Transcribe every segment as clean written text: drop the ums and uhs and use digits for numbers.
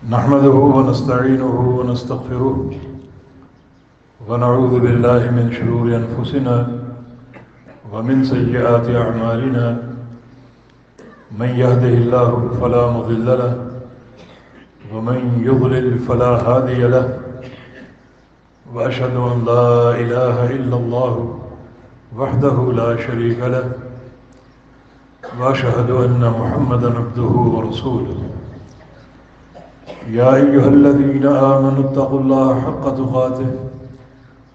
نحمده ونستعينه ونستغفره ونعوذ بالله من شرور أنفسنا ومن سيئات أعمالنا من يهده الله فلا مضل له ومن يضلل فلا هادي له وأشهد أن لا إله إلا الله وحده لا شريك له وأشهد أن محمدا عبده ورسوله يا أيها الذين آمنوا اتقوا الله حق تقاته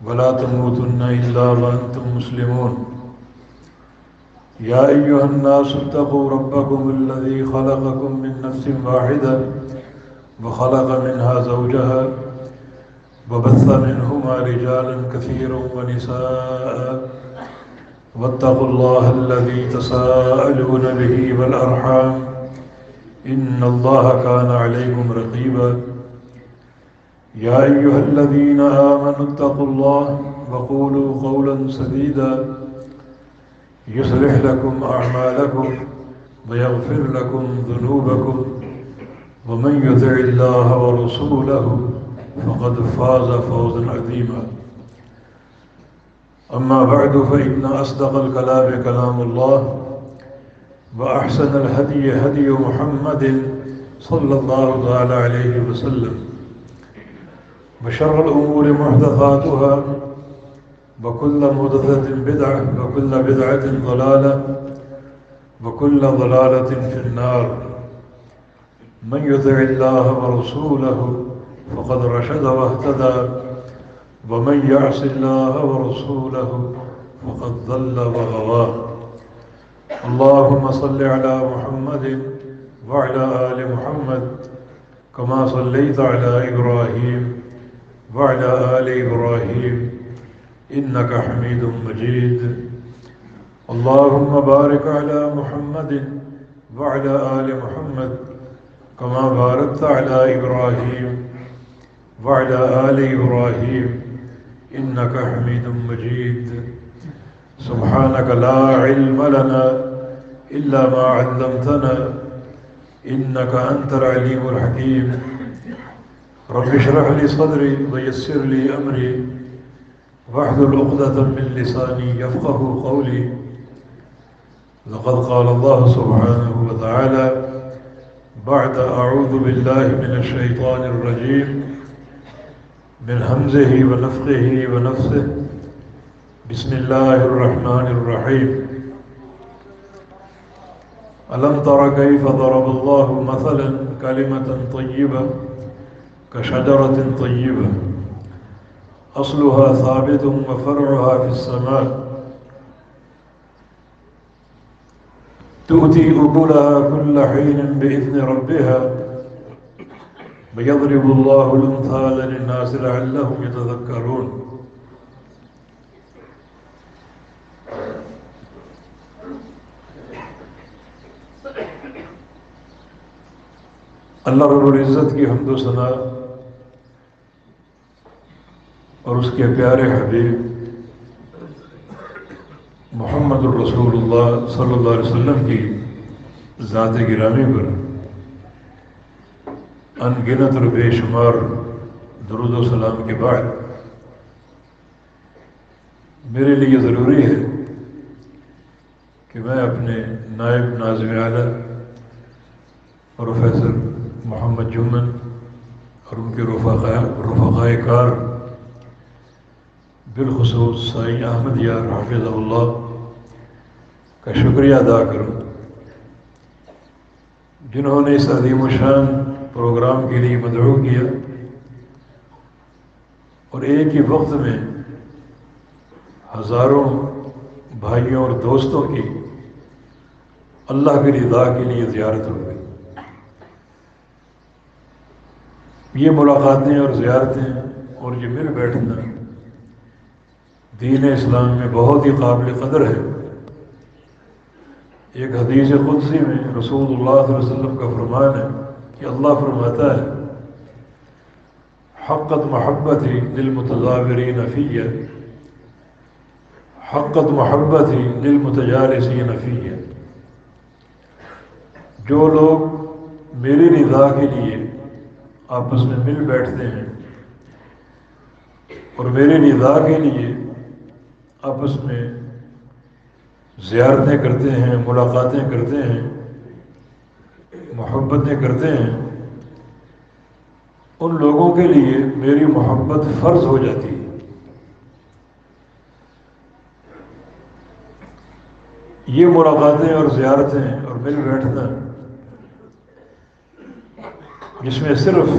ولا تموتن إلا وأنتم مسلمون يا أيها الناس اتقوا ربكم الذي خلقكم من نفس واحدة وخلق منها زوجها وبث منهما رجالا كثيرا ونساء واتقوا الله الذي تساءلون به والأرحام إن الله كان عليكم رقيبا يا أيها الذين آمنوا اتقوا الله وقولوا قولا سديدا يصلح لكم أعمالكم ويغفر لكم ذنوبكم ومن يطع الله ورسوله فقد فاز فوزا عظيما أما بعد فإن أصدق الكلام كلام الله وأحسن الهدي هدي محمد صلى الله تعالى عليه وسلم وشر الأمور محدثاتها وكل محدثة بدعة وكل بدعة ضلالة وكل ضلالة في النار من يطع الله ورسوله فقد رشد واهتدى ومن يعص الله ورسوله فقد ضل وغوى اللهم صل على محمد وعلى آل محمد كما صليت على إبراهيم وعلى آل إبراهيم إنك حميد مجيد اللهم بارك على محمد وعلى آل محمد كما باركت على إبراهيم وعلى آل إبراهيم إنك حميد مجيد سبحانك لا علم لنا إلا ما علمتنا إنك أنت العليم الحكيم رب اشرح لي صدري ويسر لي أمري واحلل عقدة من لساني يفقه قولي لقد قال الله سبحانه وتعالى بعد أعوذ بالله من الشيطان الرجيم من همزه ونفخه ونفثه بسم الله الرحمن الرحيم ألم تر كيف ضرب الله مثلا كلمة طيبة كشجرة طيبة أصلها ثابت وفرعها في السماء تؤتي أكلها كل حين بإذن ربها ويضرب الله الأمثال للناس لعلهم يتذكرون اللہ رب العزت کی حمد و ثنا اور اس کے پیارے حبیب محمد الرسول اللہ صلی اللہ علیہ وسلم کی ذات گرامی پر ان گنت اور بے شمار درود و سلام کے بعد میرے لیے ضروری ہے کہ میں اپنے نائب ناظم اعلیٰ پروفیسر محمد جمن اور ان کے رفقائے کار بالخصوص سائیں احمد یار حافظ اللہ کا شکریہ ادا کروں جنہوں نے اس عظیم و شان پروگرام کے لیے مدعو کیا اور ایک ہی وقت میں ہزاروں بھائیوں اور دوستوں کی اللہ کی رضا کے لیے زیارت ہو گئی۔ یہ ملاقاتیں اور زیارتیں اور یہ مل بیٹھنا دین اسلام میں بہت ہی قابل قدر ہے۔ ایک حدیث قدسی میں رسول اللہ صلی اللہ علیہ وسلم کا فرمان ہے کہ اللہ فرماتا ہے حقت محبتی للمتظاہرین فیہ حقت محبتی للمتجالسین فیہ، جو لوگ میری رضا کے لیے آپس میں مل بیٹھتے ہیں اور میرے رضا کے لیے آپس میں زیارتیں کرتے ہیں، ملاقاتیں کرتے ہیں، محبتیں کرتے ہیں، ان لوگوں کے لیے میری محبت فرض ہو جاتی ہے۔ یہ ملاقاتیں اور زیارتیں اور مل بیٹھنا جس میں صرف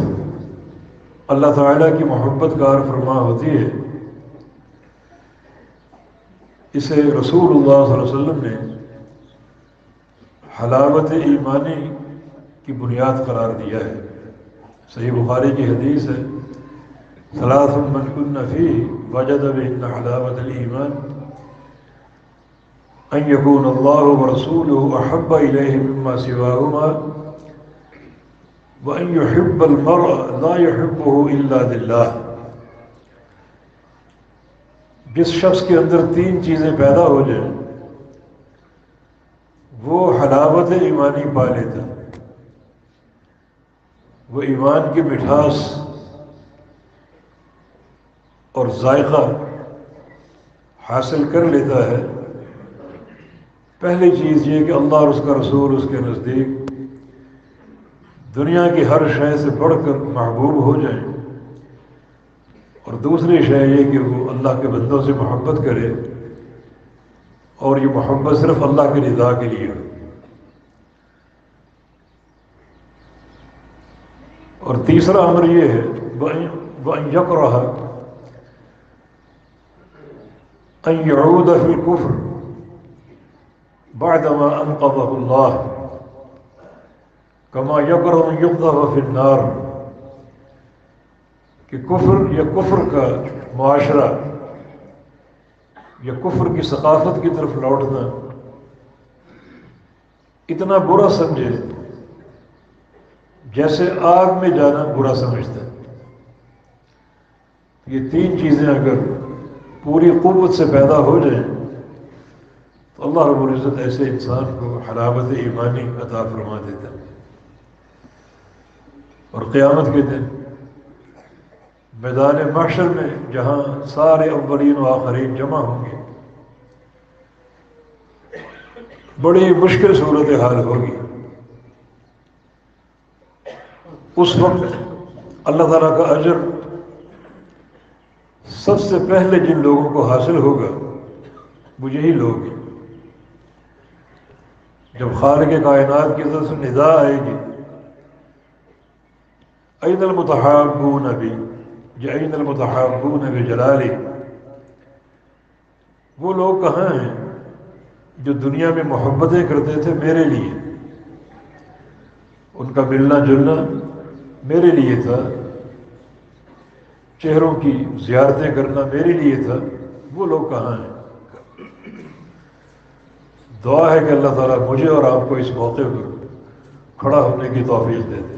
اللہ تعالیٰ کی محبت کار فرما ہوتی ہے، اسے رسول اللہ صلی اللہ علیہ وسلم نے حلاوت ایمانی کی بنیاد قرار دیا ہے۔ صحیح بخاری کی حدیث ہے، ثلاث من کن فیہ وجد بہن حلاوت الایمان ان یکون اللہ ورسولہ احب الیہ مما سواہما وان یحب المرء لا یحبہ الا للہ۔ جس شخص کے اندر تین چیزیں پیدا ہو جائیں وہ حلاوت ایمانی پا لیتا، وہ ایمان کی مٹھاس اور ذائقہ حاصل کر لیتا ہے۔ پہلی چیز یہ کہ اللہ اور اس کا رسول اس کے نزدیک دنیا کی ہر شے سے بڑھ کر محبوب ہو جائیں، اور دوسری شے یہ کہ وہ اللہ کے بندوں سے محبت کرے، اور یہ محبت صرف اللہ کی رضا کے لیے ہو۔ اور تیسرا امر یہ ہے وَأَن يَكْرَهَ أَن يَعُودَ فِي الْكُفْرِ بَعْدَمَا أَنْقَذَهُ اللَّهُ كَمَا يَكْرَهُ أَن يُقْذَفَ فِي النَّارِ، کہ کفر یا کفر کا معاشرہ یا کفر کی ثقافت کی طرف لوٹنا اتنا برا سمجھے جیسے آگ میں جانا برا سمجھتا ہے۔ یہ تین چیزیں اگر پوری قوت سے پیدا ہو جائیں تو اللہ رب العزت ایسے انسان کو حلاوت ایمانی عطا فرما دیتا ہے، اور قیامت کے دن میدان محشر میں جہاں سارے اولین و آخرین جمع ہوں گے، بڑی مشکل صورتحال ہوگی۔ اس وقت اللہ تعالیٰ کا اجر سب سے پہلے جن لوگوں کو حاصل ہوگا وہ یہی لوگ ہیں۔ جب خالق کائنات کی طرف سے ندا آئے گی این المتحابون بی یا این المتحابون بجلالی، وہ لوگ کہاں ہیں جو دنیا میں محبتیں کرتے تھے میرے لیے، ان کا ملنا جلنا میرے لیے تھا، چہروں کی زیارتیں کرنا میرے لیے تھا، وہ لوگ کہاں ہیں؟ دعا ہے کہ اللہ تعالیٰ مجھے اور آپ کو اس موقع پر کھڑا ہونے کی توفیق دے دے۔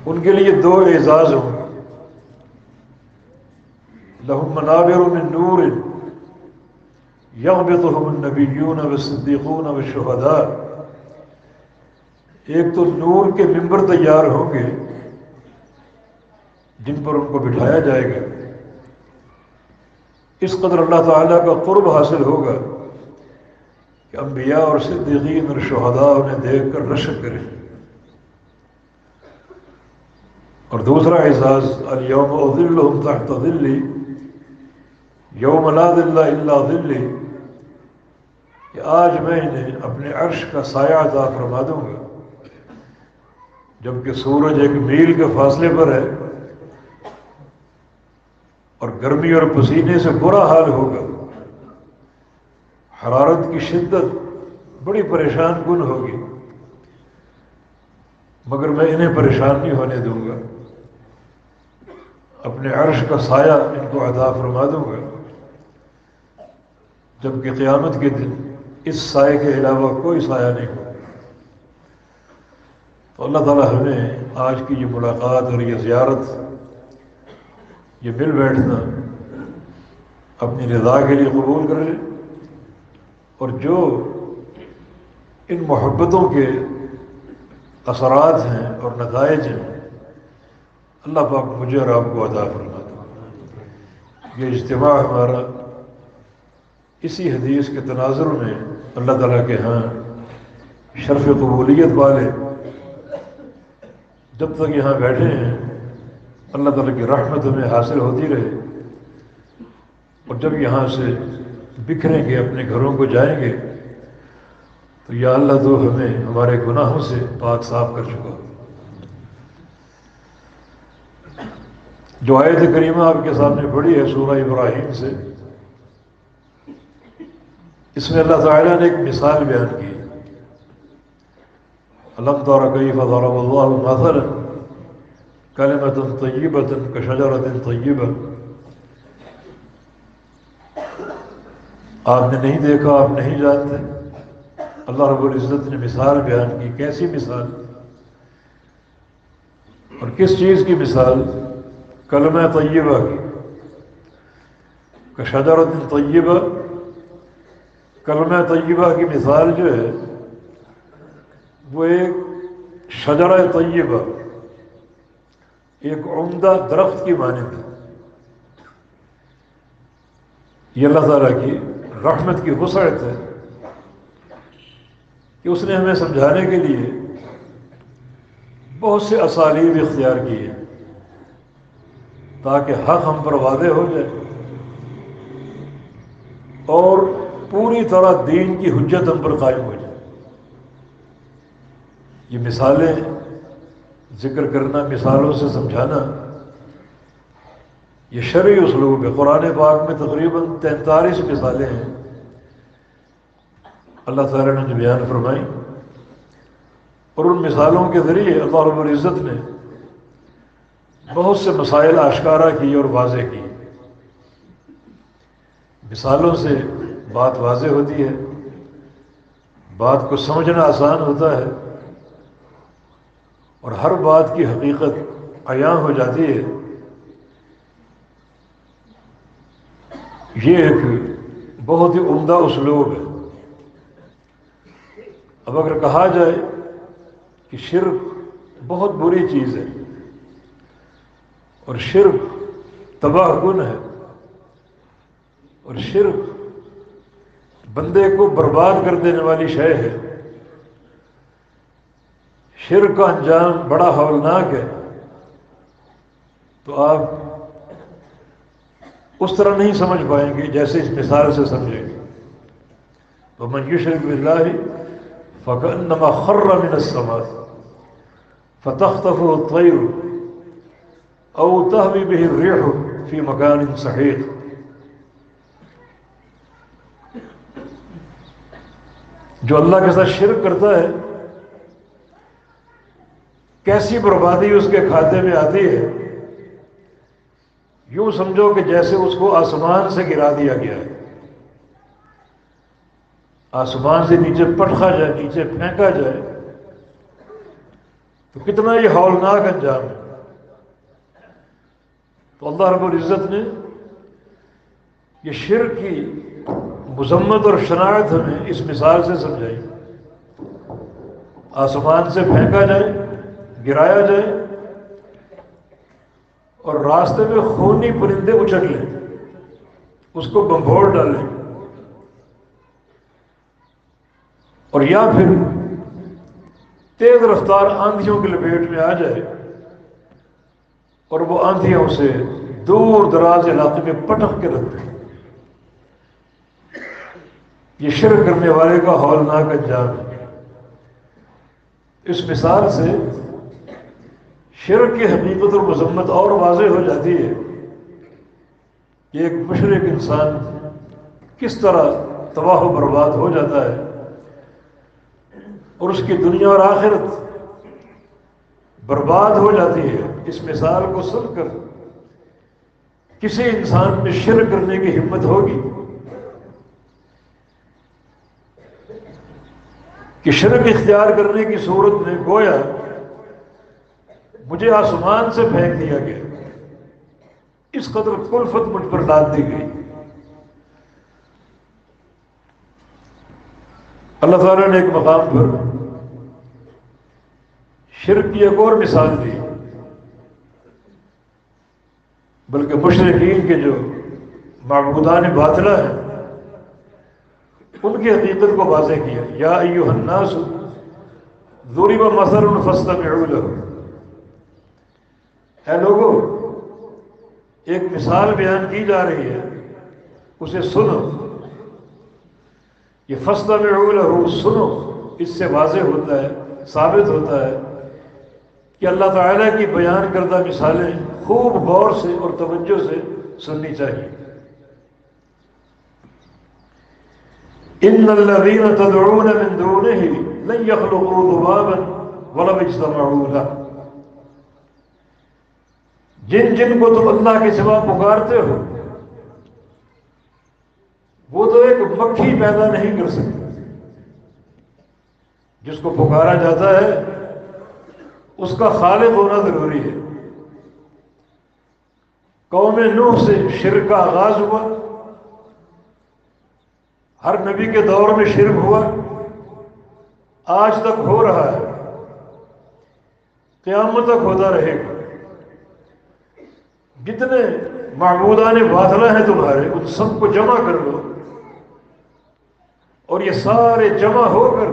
ان کے لیے دو اعزاز ہوں، لہم منابر من نور یغبطہم النبیون والصدیقون والشہداء، ایک تو نور کے ممبر تیار ہوں گے جن پر ان کو بٹھایا جائے گا، اس قدر اللہ تعالیٰ کا قرب حاصل ہوگا کہ انبیاء اور صدیقین اور شہداء انہیں دیکھ کر رشک کریں۔ اور دوسرا اعزاز الیوم اظلہم تحت ظلی یوم لا ظل الا ظلی، کہ آج میں انہیں اپنے عرش کا سایہ عطا فرما دوں گا، جبکہ سورج ایک میل کے فاصلے پر ہے اور گرمی اور پسینے سے برا حال ہوگا، حرارت کی شدت بڑی پریشان کن ہوگی، مگر میں انہیں پریشان نہیں ہونے دوں گا، اپنے عرش کا سایہ ان کو عطا فرما دوں گا، جبکہ قیامت کے دن اس سائے کے علاوہ کوئی سایہ نہیں ہوگا۔ تو اللہ تعالیٰ ہمیں آج کی یہ ملاقات اور یہ زیارت، یہ مل بیٹھنا اپنی رضا کے لیے قبول کر لے، اور جو ان محبتوں کے اثرات ہیں اور نتائج ہیں، اللہ پاک مجھے اور آپ کو عطا فرما دے۔ یہ اجتماع ہمارا اسی حدیث کے تناظر میں اللہ تعالیٰ کے ہاں شرف قبولیت والے، جب تک یہاں بیٹھے ہیں اللہ تعالیٰ کی رحمت ہمیں حاصل ہوتی رہے، اور جب یہاں سے بکھریں گے اپنے گھروں کو جائیں گے تو یا اللہ تو ہمیں ہمارے گناہوں سے پاک صاف کر چکا۔ جو آیت کریمہ آپ کے سامنے پڑھی ہے سورہ ابراہیم سے، اس میں اللہ تعالیٰ نے ایک مثال بیان کی، الم تر کیف ضرب اللہ مثلا کلمۃ طیبۃ کشجرۃ طیبہ۔ آپ نے نہیں دیکھا، آپ نہیں جانتے، اللہ رب العزت نے مثال بیان کی۔ کیسی مثال اور کس چیز کی مثال؟ کلمہ طیبہ کی، کشجرۃ طیبہ۔ کلمہ طیبہ کی مثال جو ہے وہ ایک شجرہ طیبہ، ایک عمدہ درخت کی مانند ہے۔ یہ اللہ تعالیٰ کی رحمت کی وسعت ہے کہ اس نے ہمیں سمجھانے کے لیے بہت سے اسالیب اختیار کی ہیں تاکہ حق ہم پر واضح ہو جائے اور پوری طرح دین کی حجت ہم پر قائم ہو جائے۔ یہ مثالیں ذکر کرنا، مثالوں سے سمجھانا، یہ شرعی اسلوب ہے۔ قرآن پاک میں تقریباً 43 مثالیں ہیں اللہ تعالیٰ نے جو بیان فرمائی، اور ان مثالوں کے ذریعے اللہ رب العزت نے بہت سے مسائل آشکارا کی اور واضح کی۔ مثالوں سے بات واضح ہوتی ہے، بات کو سمجھنا آسان ہوتا ہے، اور ہر بات کی حقیقت عیاں ہو جاتی ہے۔ یہ ایک بہت ہی عمدہ اسلوب ہے۔ اب اگر کہا جائے کہ شرک بہت بری چیز ہے اور شرک تباہ کن ہے اور شرک بندے کو برباد کر دینے والی شے ہے، شرک کا انجام بڑا ہولناک ہے، تو آپ اس طرح نہیں سمجھ پائیں گے جیسے اس مثال سے سمجھیں گے۔ وَمَن يُشْرِكْ بِاللَّهِ فَكَأَنَّمَا خَرَّ مِنَ السَّمَاءِ فَتَخْطَفُهُ الطَّيْرُ أَوْ تَهْوِي بِهِ الرِّيحُ فِي مَكَانٍ سَحِيقٍ۔ جو اللہ کے ساتھ شرک کرتا ہے کیسی بربادی اس کے کھاتے میں آتی ہے، یوں سمجھو کہ جیسے اس کو آسمان سے گرا دیا گیا ہے، آسمان سے نیچے پٹخا جائے، نیچے پھینکا جائے، تو کتنا یہ ہولناک انجام ہے۔ تو اللہ رب العزت نے یہ شرک کی مذمت اور شناعت ہمیں اس مثال سے سمجھائی۔ آسمان سے پھینکا جائے، گرایا جائے، اور راستے میں خونی پرندے اچک لیں، اس کو بمبھوڑ ڈالیں، اور یا پھر تیز رفتار آندھیوں کی لپیٹ میں آ جائے اور وہ آندھیوں سے دور دراز علاقے میں پٹک کے رکھ دیں۔ یہ شرک کرنے والے کا ہولناک انجام ہے۔ اس مثال سے شرک کی حقیقت اور مذمت اور واضح ہو جاتی ہے کہ ایک مشرک انسان کس طرح تباہ و برباد ہو جاتا ہے اور اس کی دنیا اور آخرت برباد ہو جاتی ہے۔ اس مثال کو سن کر کسی انسان میں شرک کرنے کی ہمت ہوگی کہ شرک اختیار کرنے کی صورت میں گویا مجھے آسمان سے پھینک دیا گیا، اس قدر کلفت مجھ پر ڈال دی گئی۔ اللہ تعالیٰ نے ایک مقام پر شرک کی ایک اور مثال دی، بلکہ مشرکین کے جو معبودان باطلہ ہیں ان کی حقیقت کو واضح کیا۔ یا ایھا الناس ضرب مثل فاستمعوا له، اے لوگو ایک مثال بیان کی جا رہی ہے، اسے سنو۔ یہ فاستمعوا له، سنو، اس سے واضح ہوتا ہے، ثابت ہوتا ہے کہ اللہ تعالیٰ کی بیان کردہ مثالیں خوب غور سے اور توجہ سے سننی چاہیے۔ ان الذين تدعون من دونه لن يخلقوا ذبابا ولو اجتمعوا له، جن جن کو تم اللہ کے سوا پکارتے ہو وہ تو ایک مکھی پیدا نہیں کر سکتے۔ جس کو پکارا جاتا ہے اس کا خالق ہونا ضروری ہے۔ قوم نوح سے شرک کا آغاز ہوا، ہر نبی کے دور میں شرک ہوا، آج تک ہو رہا ہے، قیامت تک ہوتا رہے گا۔ جتنے معبودان باطلہ ہیں تمہارے ان سب کو جمع کر لو اور یہ سارے جمع ہو کر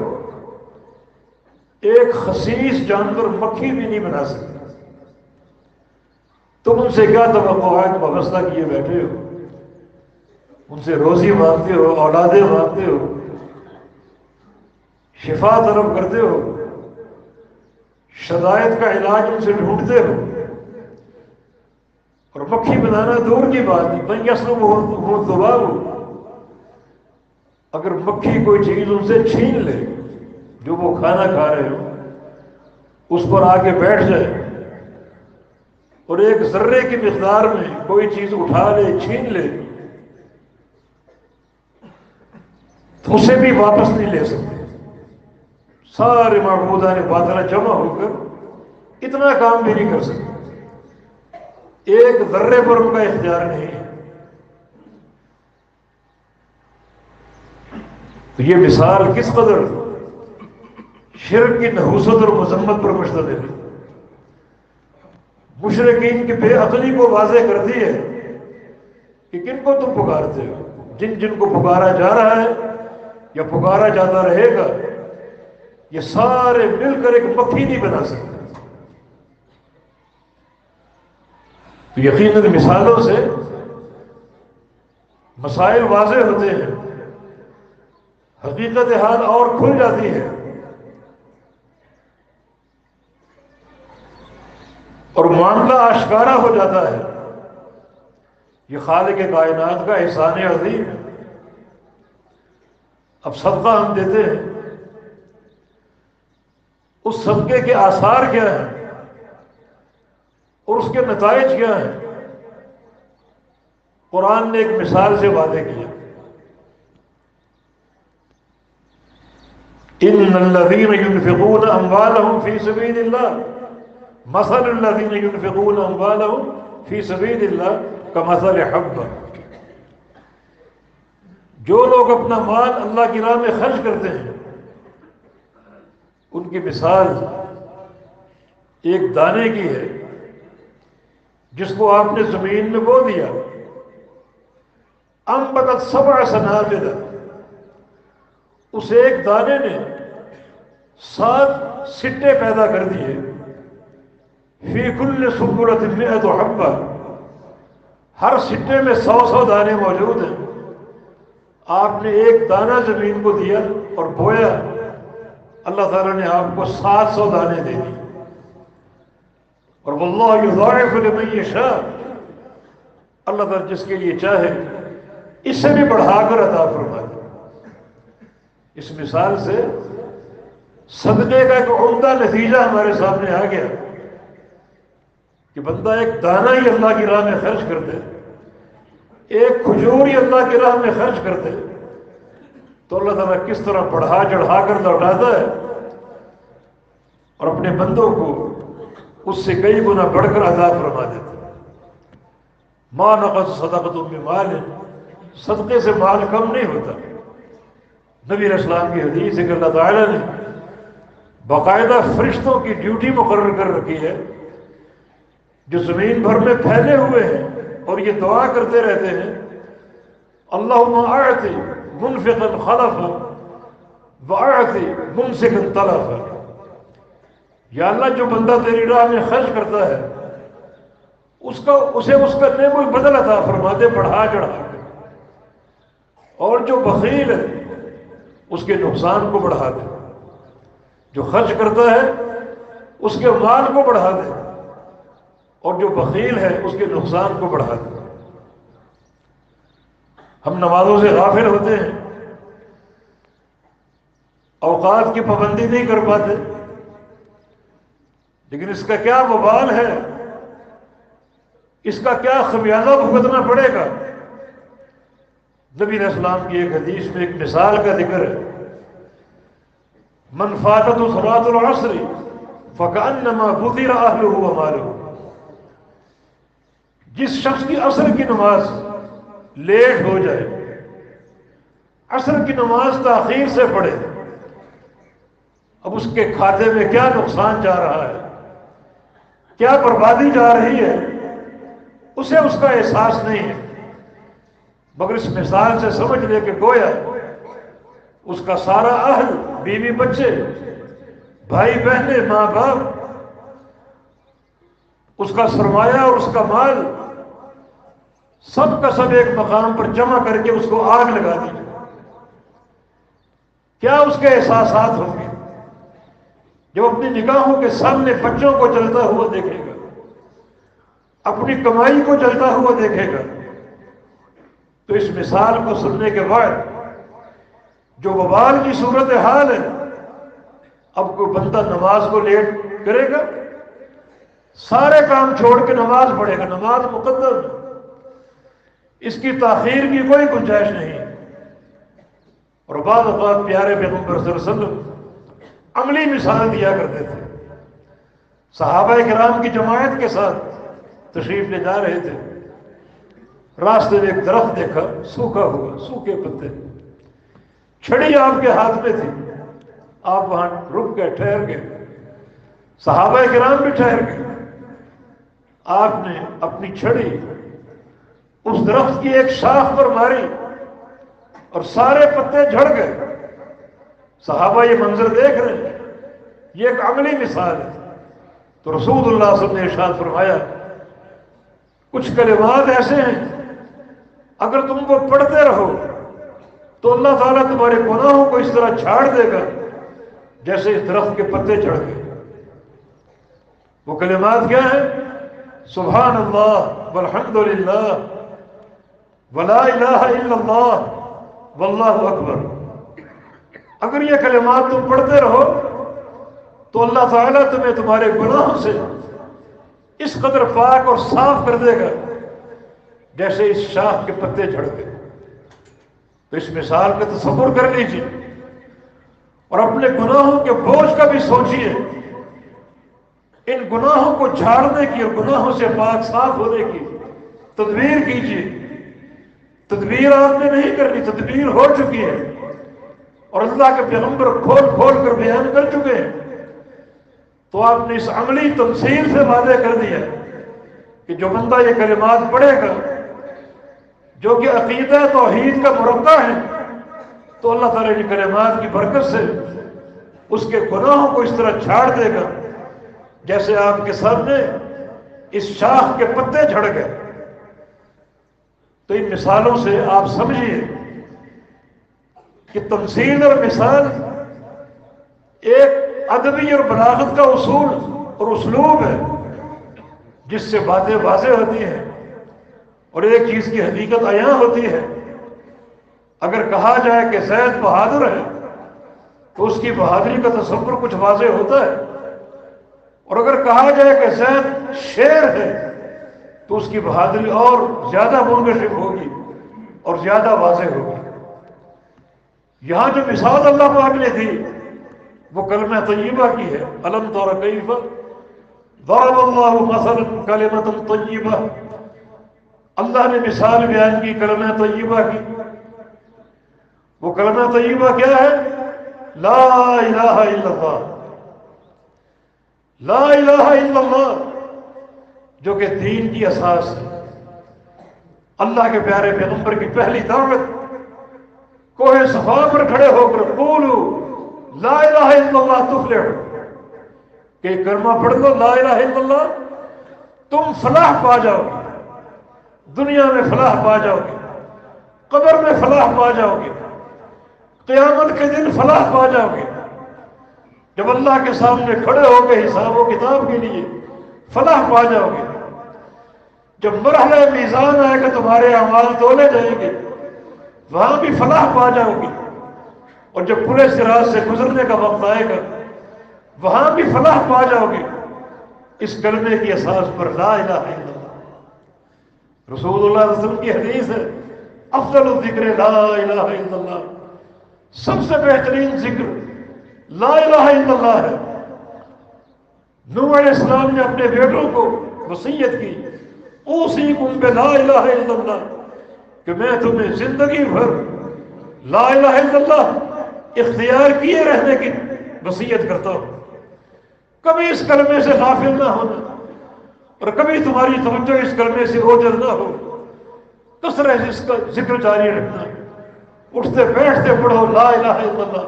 ایک خسیس جانور مکھی بھی نہیں بنا سکتے۔ تم ان سے کیا توقعات وابستہ کیے بیٹھے ہو؟ ان سے روزی مانگتے ہو، اولادیں مانگتے ہو، شفا طلب کرتے ہو، شدائد کا علاج ان سے ڈھونڈتے ہو، اور مکھی بنانا دور کی بات نہیں، من یسلبہ الذباب، اگر مکھی کوئی چیز ان سے چھین لے جو وہ کھانا کھا رہے ہو، اس پر آ کے بیٹھ جائے اور ایک ذرے کی مقدار میں کوئی چیز اٹھا لے، چھین لے، تو اسے بھی واپس نہیں لے سکتے۔ سارے معبودان باطلہ جمع ہو کر اتنا کام بھی نہیں کر سکتے، ایک ذرے پر ان کا اختیار نہیں ہے۔ تو یہ مثال کس قدر شرک کی نحوست اور مذمت پر مشتمل ہے۔ مشرکین کی بے عقلی کو واضح کر دی ہے کہ کن کو تم پکارتے ہو، جن جن کو پکارا جا رہا ہے یا پکارا جاتا رہے گا، یہ سارے مل کر ایک مکھی نہیں بنا سکتے۔ تو یقیناً مثالوں سے مسائل واضح ہوتے ہیں، حقیقت حال اور کھل جاتی ہے، اور معاملہ آشکارا ہو جاتا ہے۔ یہ خالق کائنات کا احسان عظیم ہے۔ اب صدقہ ہم دیتے ہیں، اس صدقے کے آثار کیا ہیں اور اس کے نتائج کیا ہیں، قرآن نے ایک مثال سے واضح کیا۔ ان الذين ينفقون اموالهم في سبيل الله مثل الذين ينفقون اموالهم في سبيل الله كمثل حبة، جو لوگ اپنا مال اللہ کی راہ میں خرچ کرتے ہیں ان کی مثال ایک دانے کی ہے جس کو آپ نے زمین میں بو دیا، انبتت 7 سنابل، اس ایک دانے نے 7 سٹے پیدا کر دیے، فی کل سنبلۃ 100 حبہ، ہر سٹے میں 100 دانے موجود ہیں۔ آپ نے ایک دانہ زمین کو دیا اور بویا، اللہ تعالیٰ نے آپ کو 700 دانے دے دی۔ اور واللہ یضاعف لمن یشاء، اللہ تعالیٰ جس کے لیے چاہے اس سے بھی بڑھا کر عطا فرماتا۔ اس مثال سے صدقے کا ایک عمدہ نتیجہ ہمارے سامنے آ گیا کہ بندہ ایک دانہ ہی اللہ کی راہ میں خرچ کر دے، ایک کھجور ہی اللہ کی راہ میں خرچ کر دے، تو اللہ تعالیٰ کس طرح بڑھا چڑھا کر لوٹاتا ہے اور اپنے بندوں کو اس سے کئی گنا بڑھ کر عطا فرما دیتا ہے۔ ما نقص صدقۃ من مال، صدقے سے مال کم نہیں ہوتا۔ نبی علیہ السلام کی حدیث ہے کہ اللہ تعالیٰ نے باقاعدہ فرشتوں کی ڈیوٹی مقرر کر رکھی ہے جو زمین بھر میں پھیلے ہوئے ہیں اور یہ دعا کرتے رہتے ہیں اللہم اعطِ منفقا خلفا واعطِ ممسکا تلفا، یا اللہ جو بندہ تیری راہ میں خرچ کرتا ہے اسے اس کا نعم البدل عطا فرما دے بڑھا چڑھا کے، اور جو بخیل ہے اس کے نقصان کو بڑھا دے، جو خرچ کرتا ہے اس کے مال کو بڑھا دے اور جو بخیل ہے اس کے نقصان کو بڑھا دے۔ ہم نمازوں سے غافل ہوتے ہیں، اوقات کی پابندی نہیں کر پاتے، لیکن اس کا کیا وبال ہے، اس کا کیا خمیازہ بھگتنا پڑے گا۔ نبی علیہ السلام کی ایک حدیث میں ایک مثال کا ذکر ہے، من فاتته صلاۃ العصر فکأنما بذر اہلہ ومالہ، جس شخص کی عصر کی نماز لیٹ ہو جائے، عصر کی نماز تاخیر سے پڑھے، اب اس کے کھاتے میں کیا نقصان جا رہا ہے، کیا بربادی جا رہی ہے، اسے اس کا احساس نہیں ہے، مگر اس مثال سے سمجھ لے کہ گویا اس کا سارا اہل، بیوی بچے، بھائی بہنیں، ماں باپ، اس کا سرمایہ اور اس کا مال سب کا سب ایک مقام پر جمع کر کے اس کو آگ لگا دی، کیا اس کے احساسات ہوں گے جب اپنی نگاہوں کے سامنے بچوں کو جلتا ہوا دیکھے گا، اپنی کمائی کو جلتا ہوا دیکھے گا۔ تو اس مثال کو سننے کے بعد جو وبال کی صورت حال ہے، اب کوئی بندہ نماز کو لیٹ کرے گا، سارے کام چھوڑ کے نماز پڑھے گا، نماز مقدم ہے، اس کی تاخیر کی کوئی گنجائش نہیں۔ اور بعض اوقات پیارے پیغمبر صلی اللہ علیہ وسلم عملی مثال دیا کرتے تھے، صحابہ کرام کی جماعت کے ساتھ تشریف لے جا رہے تھے، راستے میں ایک درخت دیکھا، سوکھا ہوا، سوکھے پتے، چھڑی آپ کے ہاتھ میں تھی، آپ وہاں رک گئے، ٹھہر گئے، صحابہ کرام بھی ٹھہر گئے، آپ نے اپنی چھڑی اس درخت کی ایک شاخ پر ماری اور سارے پتے جھڑ گئے۔ صحابہ یہ منظر دیکھ رہے ہیں، یہ ایک عملی مثال ہے۔ تو رسول اللہ صلی اللہ علیہ وسلم نے ارشاد فرمایا، کچھ کلمات ایسے ہیں اگر تم کو پڑھتے رہو تو اللہ تعالیٰ تمہارے گناہوں کو اس طرح جھاڑ دے گا جیسے اس درخت کے پتے جھڑ گئے۔ وہ کلمات کیا ہیں؟ سبحان اللہ والحمد للہ ولا الہ الا اللہ واللہ اکبر۔ اگر یہ کلمات تم پڑھتے رہو تو اللہ تعالیٰ تمہیں تمہارے گناہوں سے اس قدر پاک اور صاف کر دے گا جیسے اس شاخ کے پتے جھڑ گئے۔ تو اس مثال کا تصور کر لیجیے اور اپنے گناہوں کے بوجھ کا بھی سوچیے، ان گناہوں کو جھاڑنے کی اور گناہوں سے پاک صاف ہونے کی تدبیر کیجیے۔ تدبیر آپ نے نہیں کرنی، تدبیر ہو چکی ہے اور اللہ کے پیغمبر کھول کھول کر بیان کر چکے ہیں۔ تو آپ نے اس عملی تمثیل سے واضح کر دیا کہ جو بندہ یہ کلمات پڑھے گا جو کہ عقیدہ توحید کا مربع ہے، تو اللہ تعالیٰ کی کلمات کی برکت سے اس کے گناہوں کو اس طرح جھاڑ دے گا جیسے آپ کے سامنے اس شاخ کے پتے جھڑ گئے۔ تو ان مثالوں سے آپ سمجھیے کہ تمثیل اور مثال ایک ادبی اور بلاغت کا اصول اور اسلوب ہے جس سے باتیں واضح ہوتی ہیں اور ایک چیز کی حقیقت عیاں ہوتی ہے۔ اگر کہا جائے کہ زید بہادر ہے تو اس کی بہادری کا تصور کچھ واضح ہوتا ہے، اور اگر کہا جائے کہ زید شیر ہے تو اس کی بہادری اور زیادہ منکشف ہوگی اور زیادہ واضح ہوگی۔ یہاں جو مثال اللہ پاک نے دی وہ کلمہ طیبہ کی ہے، الم تر کیف ضرب اللہ مثلا کلمۃ طیبہ، اللہ نے مثال بیان کی کلمہ طیبہ کی۔ وہ کلمہ طیبہ کیا ہے؟ لا الہ الا اللہ لا الہ الا اللہ جو کہ دین کی اساس ہے۔ اللہ کے پیارے پیغمبر کی پہلی دعوت کوہ صفا پر کھڑے ہو کر قولوا لا الہ الا اللہ تفلحوا، کہ کلمہ پڑھ لو لا الہ الا اللہ، تم فلاح پا جاؤ گے، دنیا میں فلاح پا جاؤ گے، قبر میں فلاح پا جاؤ گے، قیامت کے دن فلاح پا جاؤ گے، جب اللہ کے سامنے کھڑے ہو کے حساب و کتاب کے لیے فلاح پا جاؤ گے، جب مرحلہ میزان آئے گا تمہارے اعمال تولے جائیں گے وہاں بھی فلاح پا جاؤ گے، اور جب پورے صراط سے گزرنے کا وقت آئے گا وہاں بھی فلاح پا جاؤ گے اس کلمے کی اساس پر لا الہ الا اللہ۔ رسول اللہ صلی اللہ علیہ وسلم کی حدیث ہے افضل الذکر لا الہ الا اللہ، سب سے بہترین ذکر لا الہ الا اللہ ہے۔ نوح علیہ السلام نے اپنے بیٹوں کو وصیت کی اوصیکم بلا الہ الا اللہ، کہ میں تمہیں زندگی بھر لا الہ الا اللہ اختیار کیے رہنے کی وصیت کرتا ہوں، کبھی اس کلمے سے غافل نہ ہونا، اور کبھی تمہاری توجہ اس کلمے سے اوجھل نہ ہو، کثرت اس کا ذکر جاری رکھنا، اٹھتے بیٹھتے پڑھو لا الہ الا اللہ،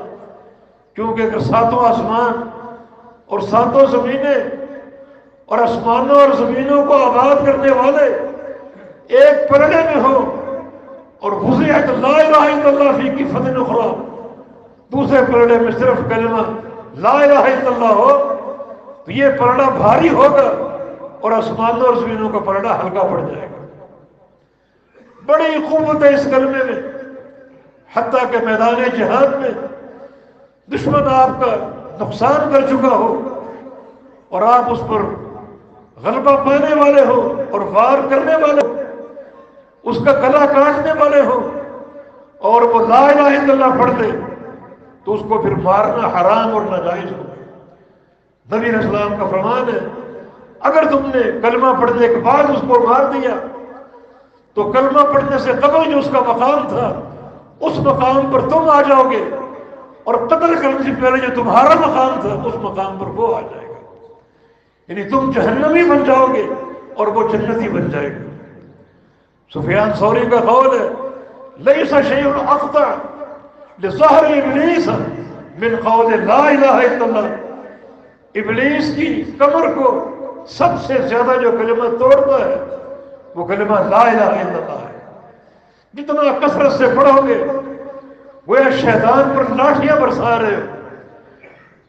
کیونکہ اگر ساتوں آسمان اور ساتوں زمینیں اور آسمانوں اور زمینوں کو آباد کرنے والے ایک پلڑے میں ہو اور وضعت لا الہ الا اللہ فی کفۃ اخری، دوسرے پلڑے میں صرف کلمہ لا الہ الا اللہ ہو، تو یہ پلڑا بھاری ہوگا اور آسمانوں اور زمینوں کا پلڑا ہلکا پڑ جائے گا۔ بڑی قوت ہے اس کلمے میں، حتیٰ کہ میدان جہاد میں دشمن آپ کا نقصان کر چکا ہو اور آپ اس پر غلبہ پانے والے ہو اور وار کرنے والے ہو، اس کا گلا کاٹنے والے ہو، اور وہ لا الہ الا اللہ پڑھ دے تو اس کو پھر مارنا حرام اور ناجائز ہو۔ نبی علیہ السلام کا فرمان ہے اگر تم نے کلمہ پڑھنے کے بعد اس کو مار دیا تو کلمہ پڑھنے سے قبل جو اس کا مقام تھا اس مقام پر تم آ جاؤ گے، اور قتل کرنے سے پہلے جو تمہارا مقام تھا اس مقام پر وہ آ جائے گا، یعنی تم جہنمی بن جاؤ گے اور وہ جنتی بن جائے گا۔ سفیان ثوری کا قول ہے لیس شیء اقطع لظہر ابلیس من قول لا الہ الا اللہ، ابلیس کی کمر کو سب سے زیادہ جو کلمہ توڑتا ہے وہ کلمہ لا الہ الا اللہ ہے۔ جتنا کثرت سے پڑھو گے وہ شیطان پر لاٹھیاں برسا رہے ہو،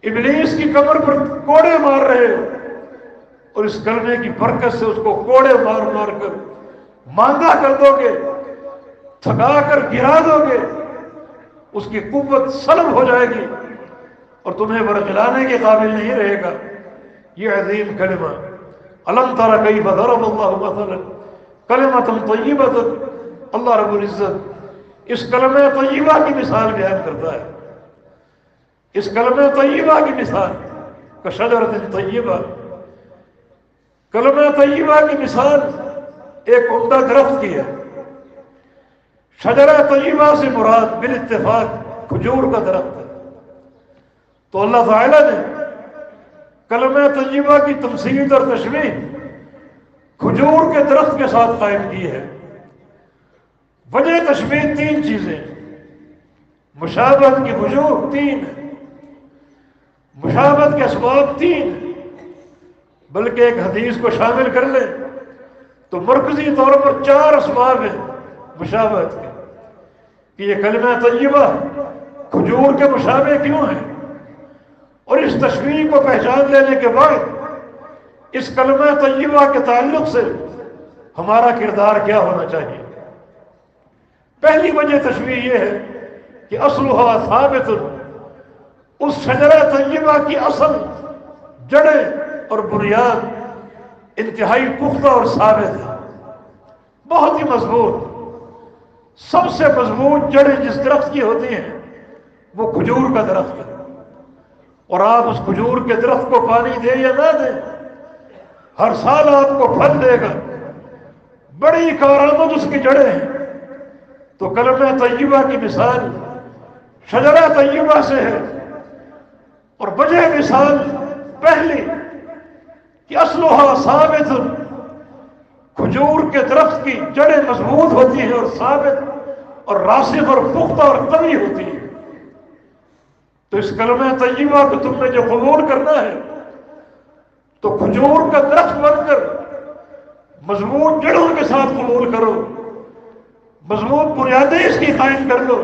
ابلیس کی کمر پر کوڑے مار رہے ہو، اور اس کلمے کی برکت سے اس کو کوڑے مار مار کر ماندہ کر دو گے، تھکا کر گرا دو گے، اس کی قوت سلب ہو جائے گی اور تمہیں ورجلانے کے قابل نہیں رہے گا۔ یہ عظیم کلمہ الم تر کیف ضرب اللہ مثلا کلمۃ طیبۃ، اللہ رب العزت اس کلمہ طیبہ کی مثال بیان کرتا ہے۔ اس کلمہ طیبہ کی مثال کشجرۃ طیبہ، کلمہ طیبہ کی مثال ایک عمدہ درخت کی ہے۔ شجرہ طیبہ سے مراد بالاتفاق کھجور کا درخت ہے، تو اللہ تعالیٰ نے کلمہ طیبہ کی تمثیل اور تشبیہ کھجور کے درخت کے ساتھ قائم کی ہے۔ وجہ تشبیہ تین چیزیں، مشابہت کی وجوہ تین ہے، مشابہت کے اسباب تین ہیں، بلکہ ایک حدیث کو شامل کر لیں تو مرکزی طور پر چار اسباب ہیں مشابہت کے، کہ یہ کلمہ طیبہ کھجور کے مشابہ کیوں ہیں، اور اس تشبیہ کو پہچان لینے کے بعد اس کلمہ طیبہ کے تعلق سے ہمارا کردار کیا ہونا چاہیے۔ پہلی وجہ تشبیہ یہ ہے کہ اصلھا ثابت، اس شجرہ طیبہ کی اصل، جڑیں اور بنیاد انتہائی پختہ اور ثابت ہے، بہت ہی مضبوط۔ سب سے مضبوط جڑیں جس درخت کی ہوتی ہیں وہ کھجور کا درخت ہے، اور آپ اس کھجور کے درخت کو پانی دیں یا نہ دیں ہر سال آپ کو پھل دے گا، بڑی کارآمد اس کی جڑیں ہیں۔ تو کلمہ طیبہ کی مثال شجرہ طیبہ سے ہے، اور وجہ مثال پہلی کہ اصلها ثابت، کھجور کے درخت کی جڑیں مضبوط ہوتی ہیں اور ثابت اور راسخ اور پختہ اور قوی ہوتی ہے۔ تو اس کلمہ طیبہ کو تم نے جو قبول کرنا ہے تو کھجور کا درخت بن کر مضبوط جڑوں کے ساتھ قبول کرو، مضبوط بنیادیں اس کی قائم کر لو،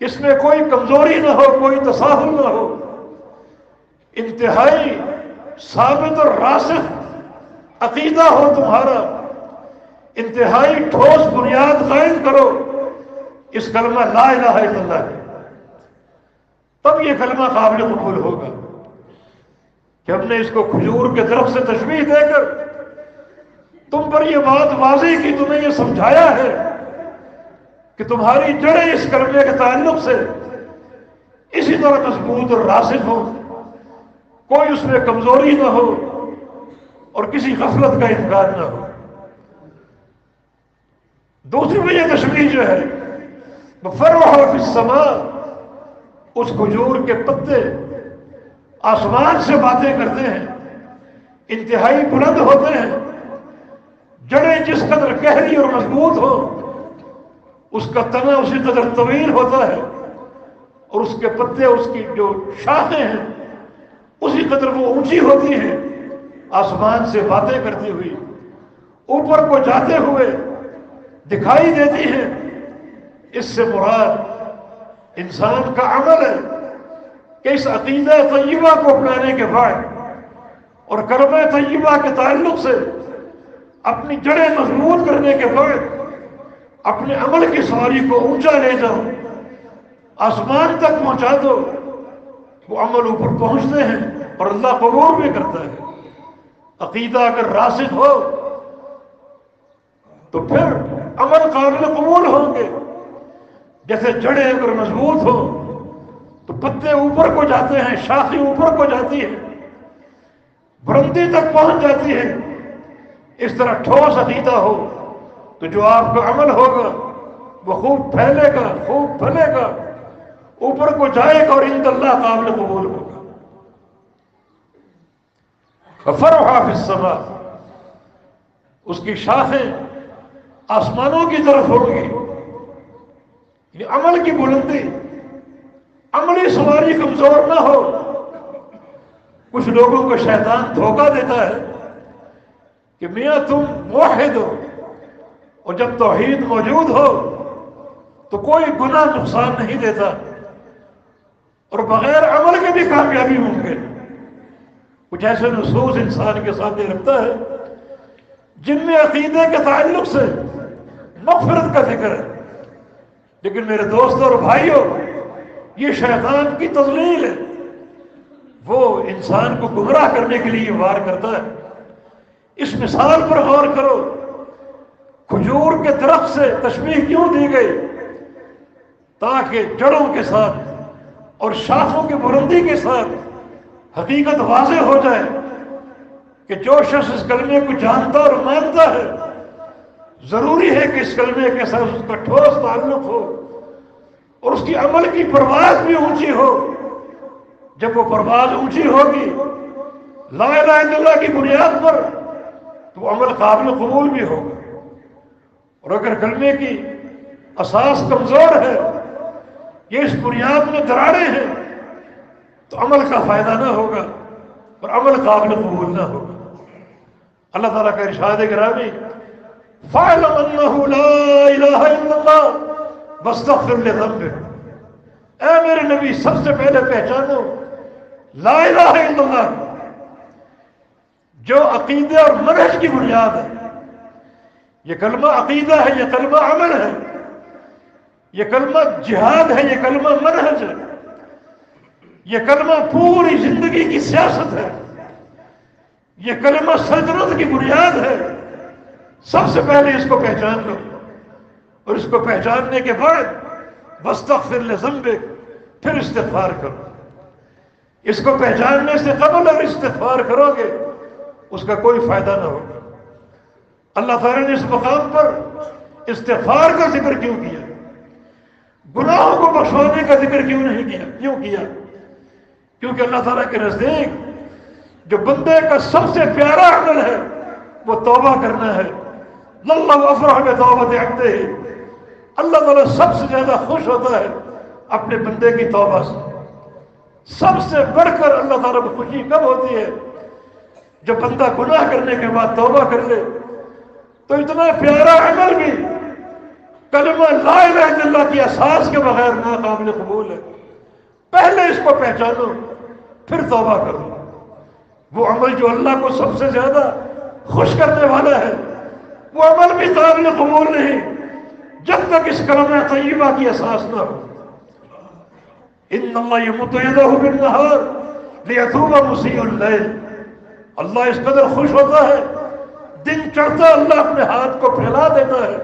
اس میں کوئی کمزوری نہ ہو، کوئی تساہل نہ ہو، انتہائی ثابت اور راسخ عقیدہ ہو تمہارا، انتہائی ٹھوس بنیاد قائم کرو اس کلمہ لا الہ الا اللہ ہے، تب یہ کلمہ قابل قبول ہوگا۔ کہ ہم نے اس کو کھجور کے درخت سے تشبیہ دے کر تم پر یہ بات واضح کی، تمہیں یہ سمجھایا ہے کہ تمہاری جڑیں اس کلمے کے تعلق سے اسی طرح مضبوط اور راسخ ہو، کوئی اس میں کمزوری نہ ہو اور کسی غفلت کا امکان نہ ہو۔ دوسری وجہ تشبیہ جو ہے وَفَرْعُهَا فِي السَّمَاءِ، اس کھجور کے پتے آسمان سے باتیں کرتے ہیں، انتہائی بلند ہوتے ہیں، جڑیں جس قدر گہری اور مضبوط ہو اس کا تنا اسی قدر طویل ہوتا ہے، اور اس کے پتے، اس کی جو شاخیں ہیں اسی قدر وہ اونچی ہوتی ہیں، آسمان سے باتیں کرتی ہوئی اوپر کو جاتے ہوئے دکھائی دیتی ہیں۔ اس سے مراد انسان کا عمل ہے کہ اس عقیدہ طیبہ کو اپنانے کے بعد اور کلمہ طیبہ کے تعلق سے اپنی جڑیں مضبوط کرنے کے بعد اپنے عمل کی سواری کو اونچا لے جاؤ، آسمان تک پہنچا دو، وہ عمل اوپر پہنچتے ہیں اور اللہ قبول بھی کرتا ہے۔ عقیدہ اگر راسخ ہو تو پھر عمل قابل قبول ہوں گے، جیسے جڑیں اگر مضبوط ہو تو پتے اوپر کو جاتے ہیں، شاخیں اوپر کو جاتی ہیں، بلندی تک پہنچ جاتی ہے۔ اس طرح ٹھوس عقیدہ ہو تو جو آپ کا عمل ہوگا وہ خوب پھیلے گا، خوب پھلے گا، اوپر کو جائے گا اور عند اللہ قابل قبول ہوگا۔ فَفَرْعُهَا فِي السَّمَاءِ، اس کی شاخیں آسمانوں کی طرف ہوگی، یعنی عمل کی بلندی، عملی سواری کمزور نہ ہو۔ کچھ لوگوں کو شیطان دھوکہ دیتا ہے کہ میاں تم موحد ہو اور جب توحید موجود ہو تو کوئی گناہ نقصان نہیں دیتا اور بغیر عمل کے بھی کامیابی ممکن۔ کچھ ایسے نصوص انسان کے سامنے رکھتا ہے جن میں عقیدے کے تعلق سے مغفرت کا ذکر ہے، لیکن میرے دوستوں اور بھائیوں یہ شیطان کی تضلیل ہے، وہ انسان کو گمراہ کرنے کے لیے وار کرتا ہے۔ اس مثال پر غور کرو، کھجور کے درخت سے تشبیہ کیوں دی گئی؟ تاکہ جڑوں کے ساتھ اور شاخوں کی بلندی کے ساتھ حقیقت واضح ہو جائے کہ جو شخص اس کلمے کو جانتا اور مانتا ہے ضروری ہے کہ اس کلمے کے ساتھ اس کا ٹھوس تعلق ہو اور اس کی عمل کی پرواز بھی اونچی ہو۔ جب وہ پرواز اونچی ہوگی لا الہ الا اللہ کی بنیاد پر تو وہ عمل قابل قبول بھی ہوگا، اور اگر کلمے کی اساس کمزور ہے، یہ اس بنیاد میں دراڑیں ہیں، تو عمل کا فائدہ نہ ہوگا اور عمل قابل قبول نہ ہوگا۔ اللہ تعالیٰ کا ارشاد گرامی فَاعْلَمْ أَنَّهُ لَا إِلَهَ إِلَّا اللَّهُ وَاسْتَغْفِرْ لِذَنبِكَ، اے میرے نبی سب سے پہلے پہچانو لا الہ الا اللہ جو عقیدے اور منہج کی بنیاد ہے۔ یہ کلمہ عقیدہ ہے، یہ کلمہ عمل ہے، یہ کلمہ جہاد ہے، یہ کلمہ منہج ہے، یہ کلمہ پوری زندگی کی سیاست ہے، یہ کلمہ سلطنت کی بنیاد ہے۔ سب سے پہلے اس کو پہچان لو، اور اس کو پہچاننے کے بعد واستغفر لذنبک، پھر استغفار کرو۔ اس کو پہچاننے سے قبل اگر استغفار کرو گے اس کا کوئی فائدہ نہ ہوگا۔ اللہ تعالیٰ نے اس مقام پر استغفار کا ذکر کیوں کیا؟ گناہوں کو بخشوانے کا ذکر کیوں نہیں کیا؟ کیوں کیا؟ کیونکہ اللہ تعالیٰ کے نزدیک جو بندے کا سب سے پیارا عمل ہے وہ توبہ کرنا ہے. اللہ افرح بتوبۃ عبدہ، اللہ تعالیٰ سب سے زیادہ خوش ہوتا ہے اپنے بندے کی توبہ سے. سب سے بڑھ کر اللہ تعالیٰ کو خوشی کب ہوتی ہے؟ جب بندہ گناہ کرنے کے بعد توبہ کر لے. تو اتنا پیارا عمل بھی کلمہ لا الہ الا اللہ کی اساس کے بغیر ناقابل قبول ہے. پہلے اس کو پہچانو پھر توبہ کرو. وہ عمل جو اللہ کو سب سے زیادہ خوش کرنے والا ہے وہ عمل بھی قابل قبول نہیں جب تک اس کلمہ طیبہ کی اساس نہ ہو. ان اللہ یمد یدہ بالنہار لیتوب مسیء اللیل، اللہ اس قدر خوش ہوتا ہے دن چڑھتا اللہ اپنے ہاتھ کو پھیلا دیتا ہے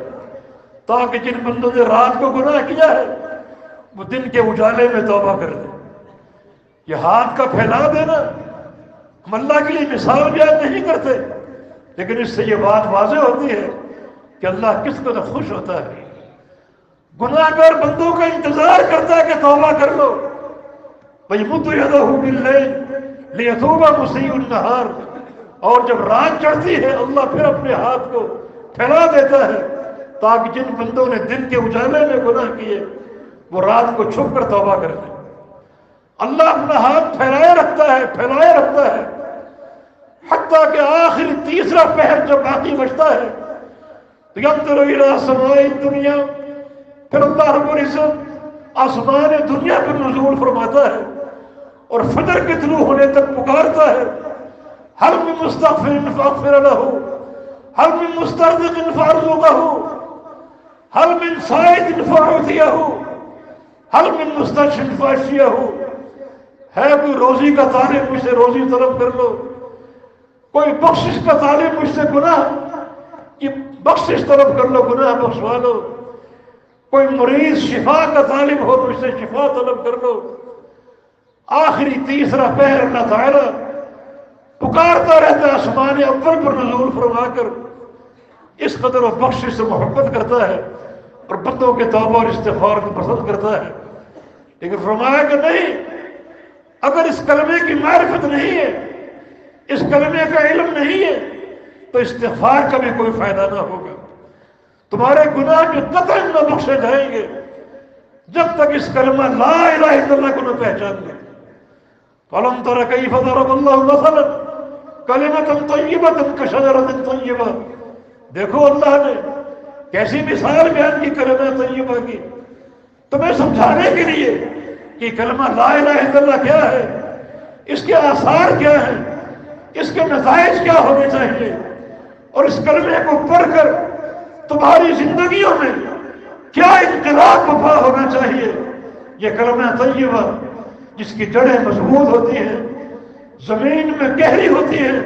تاکہ جن بندوں نے رات کو گناہ کیا ہے وہ دن کے اجالے میں توبہ کر دیں. یہ ہاتھ کا پھیلا دینا ہم اللہ کے لیے مثال بیان نہیں کرتے، لیکن اس سے یہ بات واضح ہوتی ہے کہ اللہ کس قدر خوش ہوتا ہے. گناہ گار بندوں کا انتظار کرتا ہے کہ توبہ کر لو. وَيَمُدُّ يَدَهُ بِاللَّيْلِ لِيَتُوبَ مُسِيءُ النَّهَارِ، اور جب رات چڑھتی ہے اللہ پھر اپنے ہاتھ کو پھیلا دیتا ہے تاکہ جن بندوں نے دن کے اجالے میں گناہ کیے وہ رات کو چھپ کر توبہ کر دیں. اللہ اپنا ہاتھ پھیلائے رکھتا ہے حتیٰ کہ آخری تیسرا پہر جب باقی بچتا ہے تو ينظر إلى سماء الدنيا، پھر اللہ رب العزت آسمان دنیا پر نزول فرماتا ہے اور فجر کے طلوع ہونے تک پکارتا ہے هل من مستغفر فاغفر له، هل من مسترزق فارزقه، هل من صائد فاعطيه، هل من مستشفع فاشفيه. ہے کوئی روزی کا طالب مجھ سے روزی طلب کر لو، کوئی بخشش کا طالب مجھ سے گناہ کی بخشش طلب کر لو، گناہ بخشوا لو. کوئی مریض شفا کا طالب ہو تو اس سے شفا طلب کر لو. آخری تیسرا پہر اللہ تعالیٰ پکارتا رہتا ہے آسمان اول پر نزول فرما کر. اس قدر وہ بخشش سے محبت کرتا ہے اور بندوں کے توبہ اور استغفار کو پسند کرتا ہے. لیکن فرمایا کہ نہیں، اگر اس کلمے کی معرفت نہیں ہے، اس کلمے کا علم نہیں ہے تو استغفار کا بھی کوئی فائدہ نہ ہوگا. تمہارے گناہ بھی قطعاً نہ بخشے جائیں گے جب تک اس کلمہ لا الہ الا اللہ کو نہ پہچان لیں. فَلَمْ تَرَ كَيْفَ ضَرَبَ اللَّهُ مَثَلًا كَلِمَةً طَيِّبَةً كَشَجَرَةٍ طَيِّبَةٍ. دیکھو اللہ نے کیسی مثال بیان کی کلمہ طیبہ کی تمہیں سمجھانے کے لیے کہ کلمہ لا الہ الا اللہ کیا ہے، اس کے آثار کیا ہیں، اس کے نتائج کیا ہونے چاہیے، اور اس کلمے کو پڑھ کر تمہاری زندگیوں میں کیا انقلاب برپا ہونا چاہیے. یہ کلمہ طیبہ جس کی جڑیں مضبوط ہوتی ہیں، زمین میں گہری ہوتی ہیں،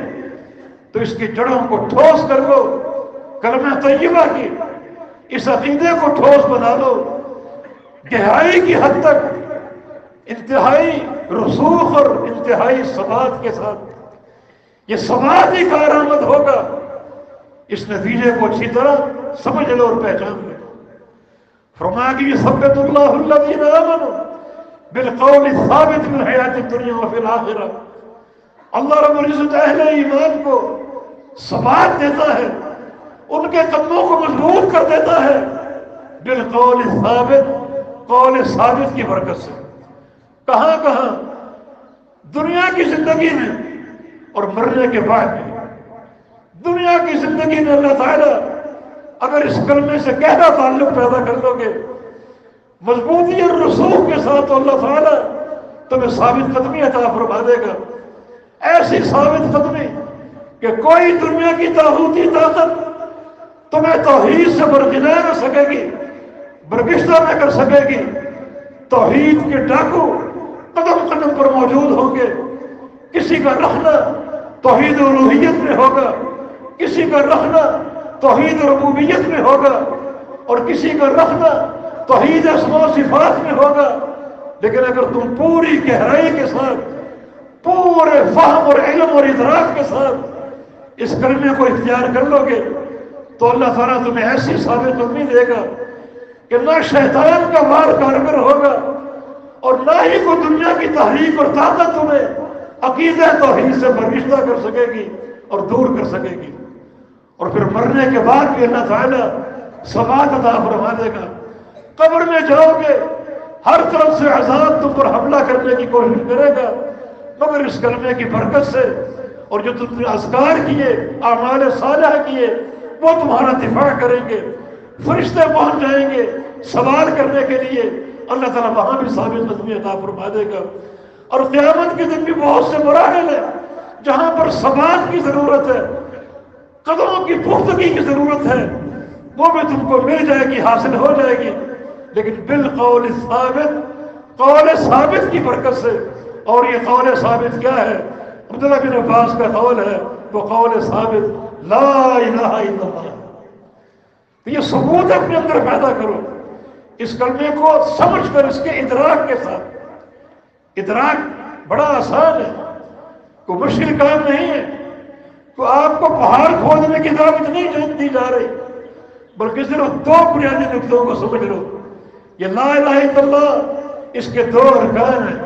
تو اس کی جڑوں کو ٹھوس کر لو. کلمہ طیبہ کی اس عقیدے کو ٹھوس بنا لو گہرائی کی حد تک، انتہائی رسوخ اور انتہائی ثبات کے ساتھ. یہ ثبات ہی کارآمد ہوگا. اس نتیجے کو اچھی طرح سمجھ لو اور پہچان لو. فرمایا کہ یثبت اللہ الذین آمنوا بالقول الثابت فی الحیات الدنیا وفی الآخرہ. اللہ رب العزت اہل ایمان کو ثبات دیتا ہے، ان کے قدموں کو مضبوط کر دیتا ہے بالقول الثابت، قول ثابت کی برکت سے. کہاں کہاں؟ دنیا کی زندگی میں اور مرنے کے بعد بھی. دنیا کی زندگی میں اللہ تعالیٰ اگر اس کلمے سے گہرا تعلق پیدا کر لو گے مضبوطی اور رسوخ کے ساتھ، تو اللہ تعالیٰ تمہیں ثابت قدمی عطا فرما دے گا. ایسی ثابت قدمی کہ کوئی دنیا کی طاغوتی طاقت تمہیں توحید سے برگزا نہ سکے گی، برگشتہ نہ کر سکے گی. توحید کے ڈاکو قدم قدم پر موجود ہوں گے. کسی کا رخنا توحید الوہیت میں ہوگا، کسی کا رخنا توحید ربوبیت میں ہوگا، اور کسی کا رخنا توحید اسماء و صفات میں ہوگا. لیکن اگر تم پوری گہرائی کے ساتھ، پورے فہم اور علم اور ادراک کے ساتھ اس کلمے کو اختیار کر لو گے تو اللہ تعالیٰ تمہیں ایسی ثابت قدمی دے گا کہ نہ شیطان کا وار کارگر ہوگا اور نہ ہی کوئی دنیا کی تحریک اور طاقت تمہیں عقیدہ توحید سے برگشتہ کر سکے گی اور دور کر سکے گی. اور پھر مرنے کے بعد بھی اللہ تعالیٰ ثبات عطا فرما دے گا. قبر میں جاؤ گے ہر طرف سے عذاب تم پر حملہ کرنے کی کوشش کرے گا، مگر اس کلمے کی برکت سے اور جو تم نے اذکار کیے، اعمال صالحہ کیے، وہ تمہارا دفاع کریں گے. فرشتے پہنچ جائیں گے سوال کرنے کے لیے. اللہ تعالیٰ وہاں بھی ثابت قدمی عطا فرما دے گا. اور قیامت کے دن بھی بہت سے مراحل ہیں جہاں پر ثبات کی ضرورت ہے، قدموں کی پختگی کی ضرورت ہے، وہ بھی تم کو مل جائے گی، حاصل ہو جائے گی، لیکن بالقول ثابت، قول ثابت کی برکت سے. اور یہ قول ثابت کیا ہے؟ عبداللہ بن عباس کا قول ہے، وہ قول ثابت لا الہ الا اللہ. تو یہ ثبوت اپنے اندر پیدا کرو، اس کلمے کو سمجھ کر اس کے ادراک کے ساتھ. ادراک بڑا آسان ہے، کوئی مشکل کام نہیں ہے. تو آپ کو پہاڑ کھودنے کی دعوت نہیں دی جا رہی، بلکہ صرف دو بنیادی نقطوں کو سمجھ لو. یہ لا الہ الا اللہ، اس کے دو ارکان ہیں.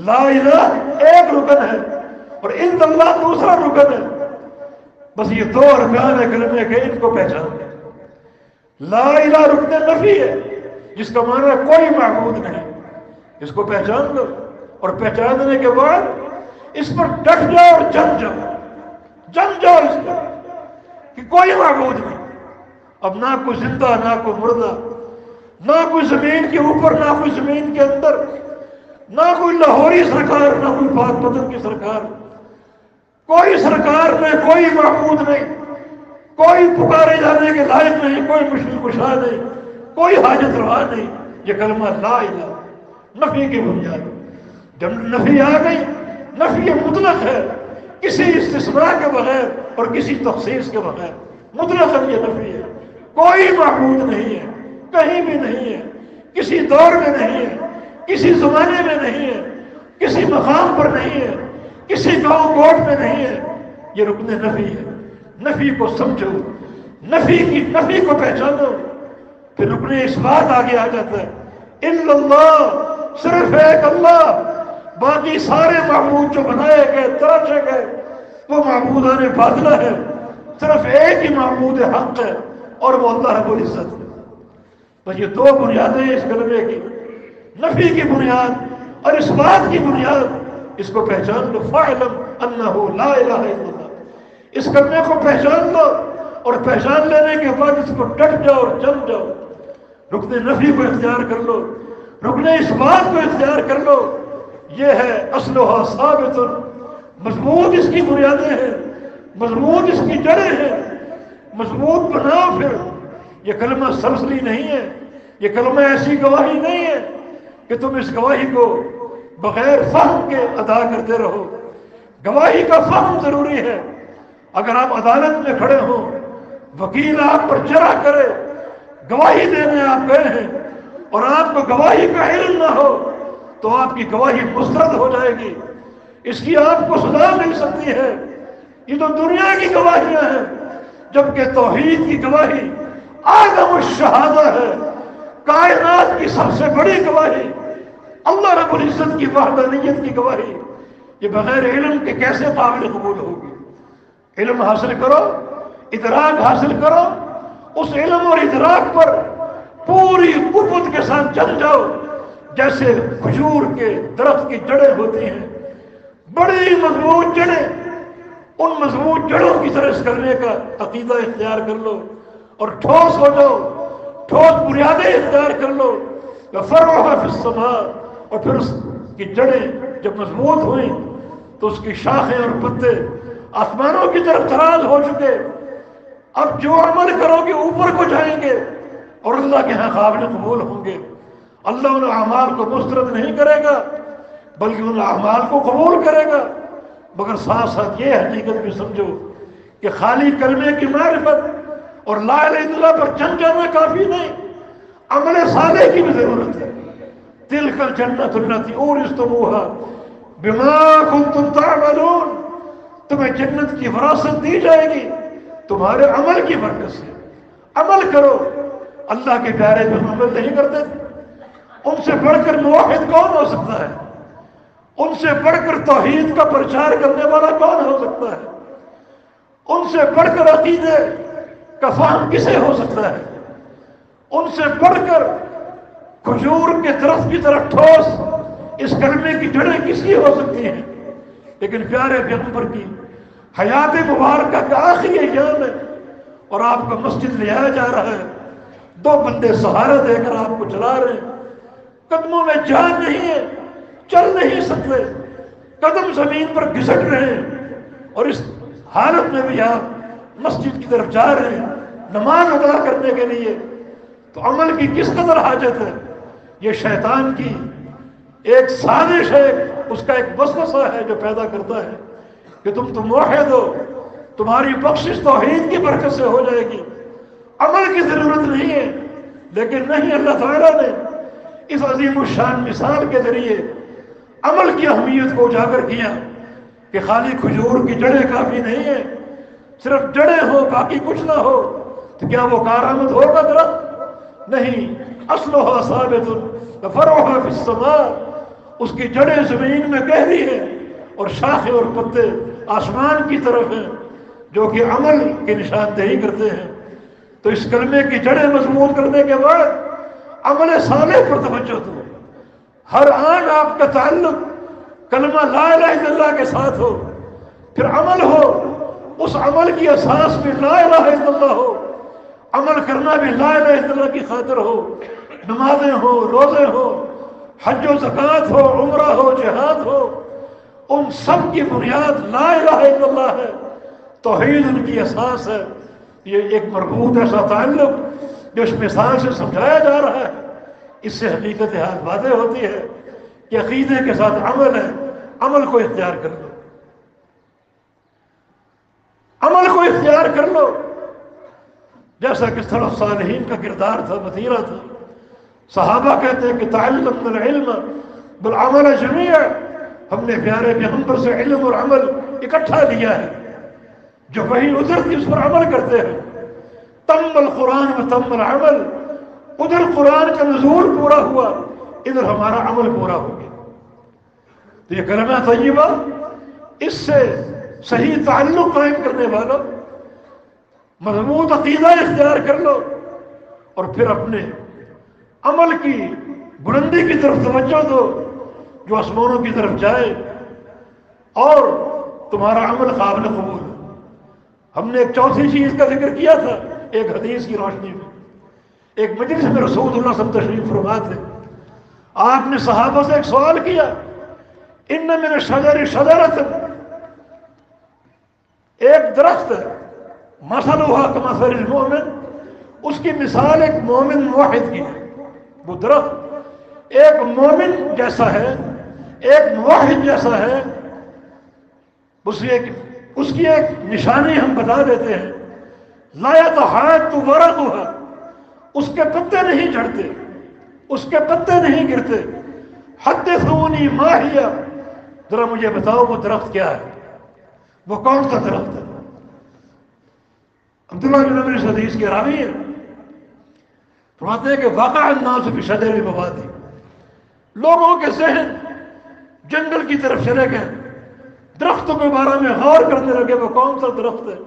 لا الہ ایک رکن ہے اور الا اللہ دوسرا رکن ہے. بس یہ دو ارکان ہے کلمے کے، ان کو پہچان لیں. لا الہ رکن نفی ہے، جس کا معنی ہے کوئی معبود نہیں. اس کو پہچان لو، اور پہچاننے کے بعد اس پر ڈٹ جاؤ اور جم جاؤ اس پر کہ کوئی معبود نہیں. اب نہ کوئی زندہ، نہ کوئی مردہ، نہ کوئی زمین کے اوپر، نہ کوئی زمین کے اندر، نہ کوئی لاہوری سرکار، نہ کوئی پاک پتن کی سرکار. کوئی سرکار نہیں، کوئی معبود نہیں، کوئی پکارے جانے کے لائق نہیں، کوئی مشکل کشا نہیں، کوئی حاجت روا نہیں. یہ کلمہ لا الہ نفی کی بنیاد. جب نفی آ گئی، نفی مطلق ہے، کسی استثناء کے بغیر اور کسی تخصیص کے بغیر. مطلق یہ نفی ہے. کوئی معبود نہیں ہے، کہیں بھی نہیں ہے، کسی دور میں نہیں ہے، کسی زمانے میں نہیں ہے، کسی مقام پر نہیں ہے، کسی گاؤں کوٹ میں نہیں ہے. یہ رکن نفی ہے. نفی کو سمجھو، نفی کو پہچانو، پھر رکن اثبات آگے آ جاتا ہے. الا اللہ، صرف ایک اللہ، باقی سارے معبود جو بنائے گئے، تراشے گئے، وہ معبودان باطلہ ہے. صرف ایک ہی معبود حق ہے اور وہ اللہ رب العزت ہے. بس یہ دو بنیادیں اس کلمے کی، نفی کی بنیاد اور اثبات کی بنیاد. اس کو پہچان لو. فاعلم انہ لا الہ الا اللہ. اس کلمے کو پہچان لو، اور پہچان لینے کے بعد اس کو ڈٹ جاؤ اور جم جاؤ. رکن نفی کو اختیار کر لو، رکن اثبات کو اختیار کر لو. یہ ہے اصلھا ثابت، مضبوط اس کی بنیادیں ہیں، مضبوط اس کی جڑیں ہیں. مضبوط بناؤ. پھر یہ کلمہ سرسری نہیں ہے، یہ کلمہ ایسی گواہی نہیں ہے کہ تم اس گواہی کو بغیر فہم کے ادا کرتے رہو. گواہی کا فہم ضروری ہے. اگر آپ عدالت میں کھڑے ہوں، وکیل آپ پر جرح کرے، گواہی دینے آپ گئے ہیں، اور آپ کو گواہی کا علم نہ ہو تو آپ کی گواہی مسترد ہو جائے گی. اس کی آپ کو سزا مل سکتی ہے. یہ تو دنیا کی گواہیاں ہیں، جبکہ توحید کی گواہی اعظم الشہادہ ہے. کائنات کی سب سے بڑی گواہی، اللہ رب العزت کی وحدانیت کی گواہی، یہ بغیر علم کے کیسے قابل قبول ہوگی؟ علم حاصل کرو، ادراک حاصل کرو، اس علم اور ادراک پر پوری قوت کے ساتھ چل جاؤ. جیسے کھجور کے درخت کی جڑیں ہوتی ہیں، بڑی مضبوط جڑیں، ان مضبوط جڑوں کی طرح اس کرنے کا عقیدہ اختیار کر لو اور ٹھوس ہو جاؤ، ٹھوس بنیادیں اختیار کر لو. فروعها فی السماء. اور پھر اس کی جڑیں جب مضبوط ہوئیں تو اس کی شاخیں اور پتے آسمانوں کی طرف دراز ہو چکے. اب جو عمل کرو گے اوپر کو جائیں گے اور اللہ کے ہاں قابل قبول ہوں گے. اللہ ان اعمال کو مسترد نہیں کرے گا بلکہ ان اعمال کو قبول کرے گا. مگر ساتھ ساتھ یہ حقیقت بھی سمجھو کہ خالی کلمے کی معرفت اور لا الہ الا اللہ پر جم جانا کافی نہیں، عمل صالح کی بھی ضرورت ہے. تلک الجنۃ التی اورثتموها بما کنتم تعملون. تمہیں جنت کی وراثت دی جائے گی تمہارے عمل کی برکت سے. عمل کرو. اللہ کے پیارے جو عمل نہیں کرتے تھے، ان سے بڑھ کر موحد کون ہو سکتا ہے؟ ان سے بڑھ کر توحید کا پرچار کرنے والا کون ہو سکتا ہے؟ ان سے بڑھ کر عقیدے کا فہم کسے ہو سکتا ہے؟ ان سے بڑھ کر کھجور کے درخت کی طرح ٹھوس اس کلمے کی جڑیں کس کی ہو سکتی ہیں؟ لیکن پیارے پیغمبر کی حیات مبارکہ کا آخری ایام ہے اور آپ کو مسجد لے آیا جا رہا ہے، دو بندے سہارا دے کر آپ کو چلا رہے ہیں، قدموں میں جان نہیں ہے، چل نہیں سکتے، قدم زمین پر گھسٹ رہے ہیں، اور اس حالت میں بھی آپ مسجد کی طرف جا رہے ہیں نماز ادا کرنے کے لیے، تو عمل کی کس قدر حاجت ہے؟ یہ شیطان کی ایک سازش ہے، اس کا ایک وسوسہ ہے جو پیدا کرتا ہے کہ تم موحد ہو، تمہاری بخشش توحید کی برکت سے ہو جائے گی، عمل کی ضرورت نہیں ہے۔ لیکن نہیں، اللہ تعالیٰ نے اس عظیم الشان مثال کے ذریعے عمل کی اہمیت کو اجاگر کیا کہ خالی کھجور کی جڑیں کافی نہیں ہے، صرف جڑیں ہو باقی کچھ نہ ہو تو کیا وہ کارآمد ہوگا درخت؟ نہیں، اصلها ثابت وفرعها فی السماء، اس کی جڑیں زمین میں گہری ہیں اور شاخیں اور پتے آسمان کی طرف ہیں، جو کہ عمل کی نشاندہی کرتے ہیں۔ تو اس کلمے کی جڑیں مضبوط کرنے کے بعد عمل صالح پر توجہ دو، ہر آن آپ کا تعلق کلمہ لا الہ الا اللہ کے ساتھ ہو، پھر عمل ہو، اس عمل کی اساس میں لا الہ الا اللہ ہو، عمل کرنا بھی لا الہ الا اللہ کی خاطر ہو، نمازیں ہو، روزے ہو، حج و زکوٰۃ ہو، عمرہ ہو، جہاد ہو، ان سب کی بنیاد لا الہ الا اللہ ہے، توحید ان کی اساس ہے۔ یہ ایک مربوط ایسا تعلق جو اس مثال سے سمجھایا جا رہا ہے، اس سے حقیقت حال واضح ہوتی ہے کہ عقیدے کے ساتھ عمل ہے، عمل کو اختیار کر لو، عمل کو اختیار کر لو، جیسا کہ سلف صالحین کا کردار تھا، وتیرہ تھا۔ صحابہ کہتے ہیں کہ تعلمنا العلم بالعمل جميعا، ہم نے پیارے پیغمبر سے علم اور عمل اکٹھا لیا ہے، جو وہی اترتی اس پر عمل کرتے ہیں۔ تم القرآن و تم العمل، ادھر قرآن کا نزول پورا ہوا، ادھر ہمارا عمل پورا ہو گیا۔ تو یہ کلمہ طیبہ، اس سے صحیح تعلق قائم کرنے والا مضبوط عقیدہ اختیار کر لو، اور پھر اپنے عمل کی بلندی کی طرف توجہ دو جو آسمانوں کی طرف جائے، اور تمہارا عمل قابل قبول ہے۔ ہم نے ایک چوتھی چیز کا ذکر کیا تھا ایک حدیث کی روشنی میں، ایک مجلس میں رسول اللہ صلی اللہ علیہ وسلم تشریف فرما تھے، آپ نے صحابہ سے ایک سوال کیا، ان من الشجر شجرۃ، ایک درخت ہے، مثلها کمثل المؤمن، اس کی مثال ایک مومن موحد کی ہے۔ وہ درخت ایک مومن جیسا ہے، ایک موحد جیسا ہے، اس کی ایک نشانی ہم بتا دیتے ہیں، لا يتحات ورقها، اس کے پتے نہیں جھڑتے، اس کے پتے نہیں گرتے۔ حدثونی ما ہی، ذرا مجھے بتاؤ وہ درخت کیا ہے، وہ کون سا درخت ہے؟ عبداللہ بن عمر اس حدیث کے راوی ہیں، فرماتے ہیں کہ واقع الناس بشجر الوادی، لوگوں کے ذہن جنگل کی طرف چلے گئے، درختوں کے بارے میں غور کرنے لگے، وہ کون سا درخت ہے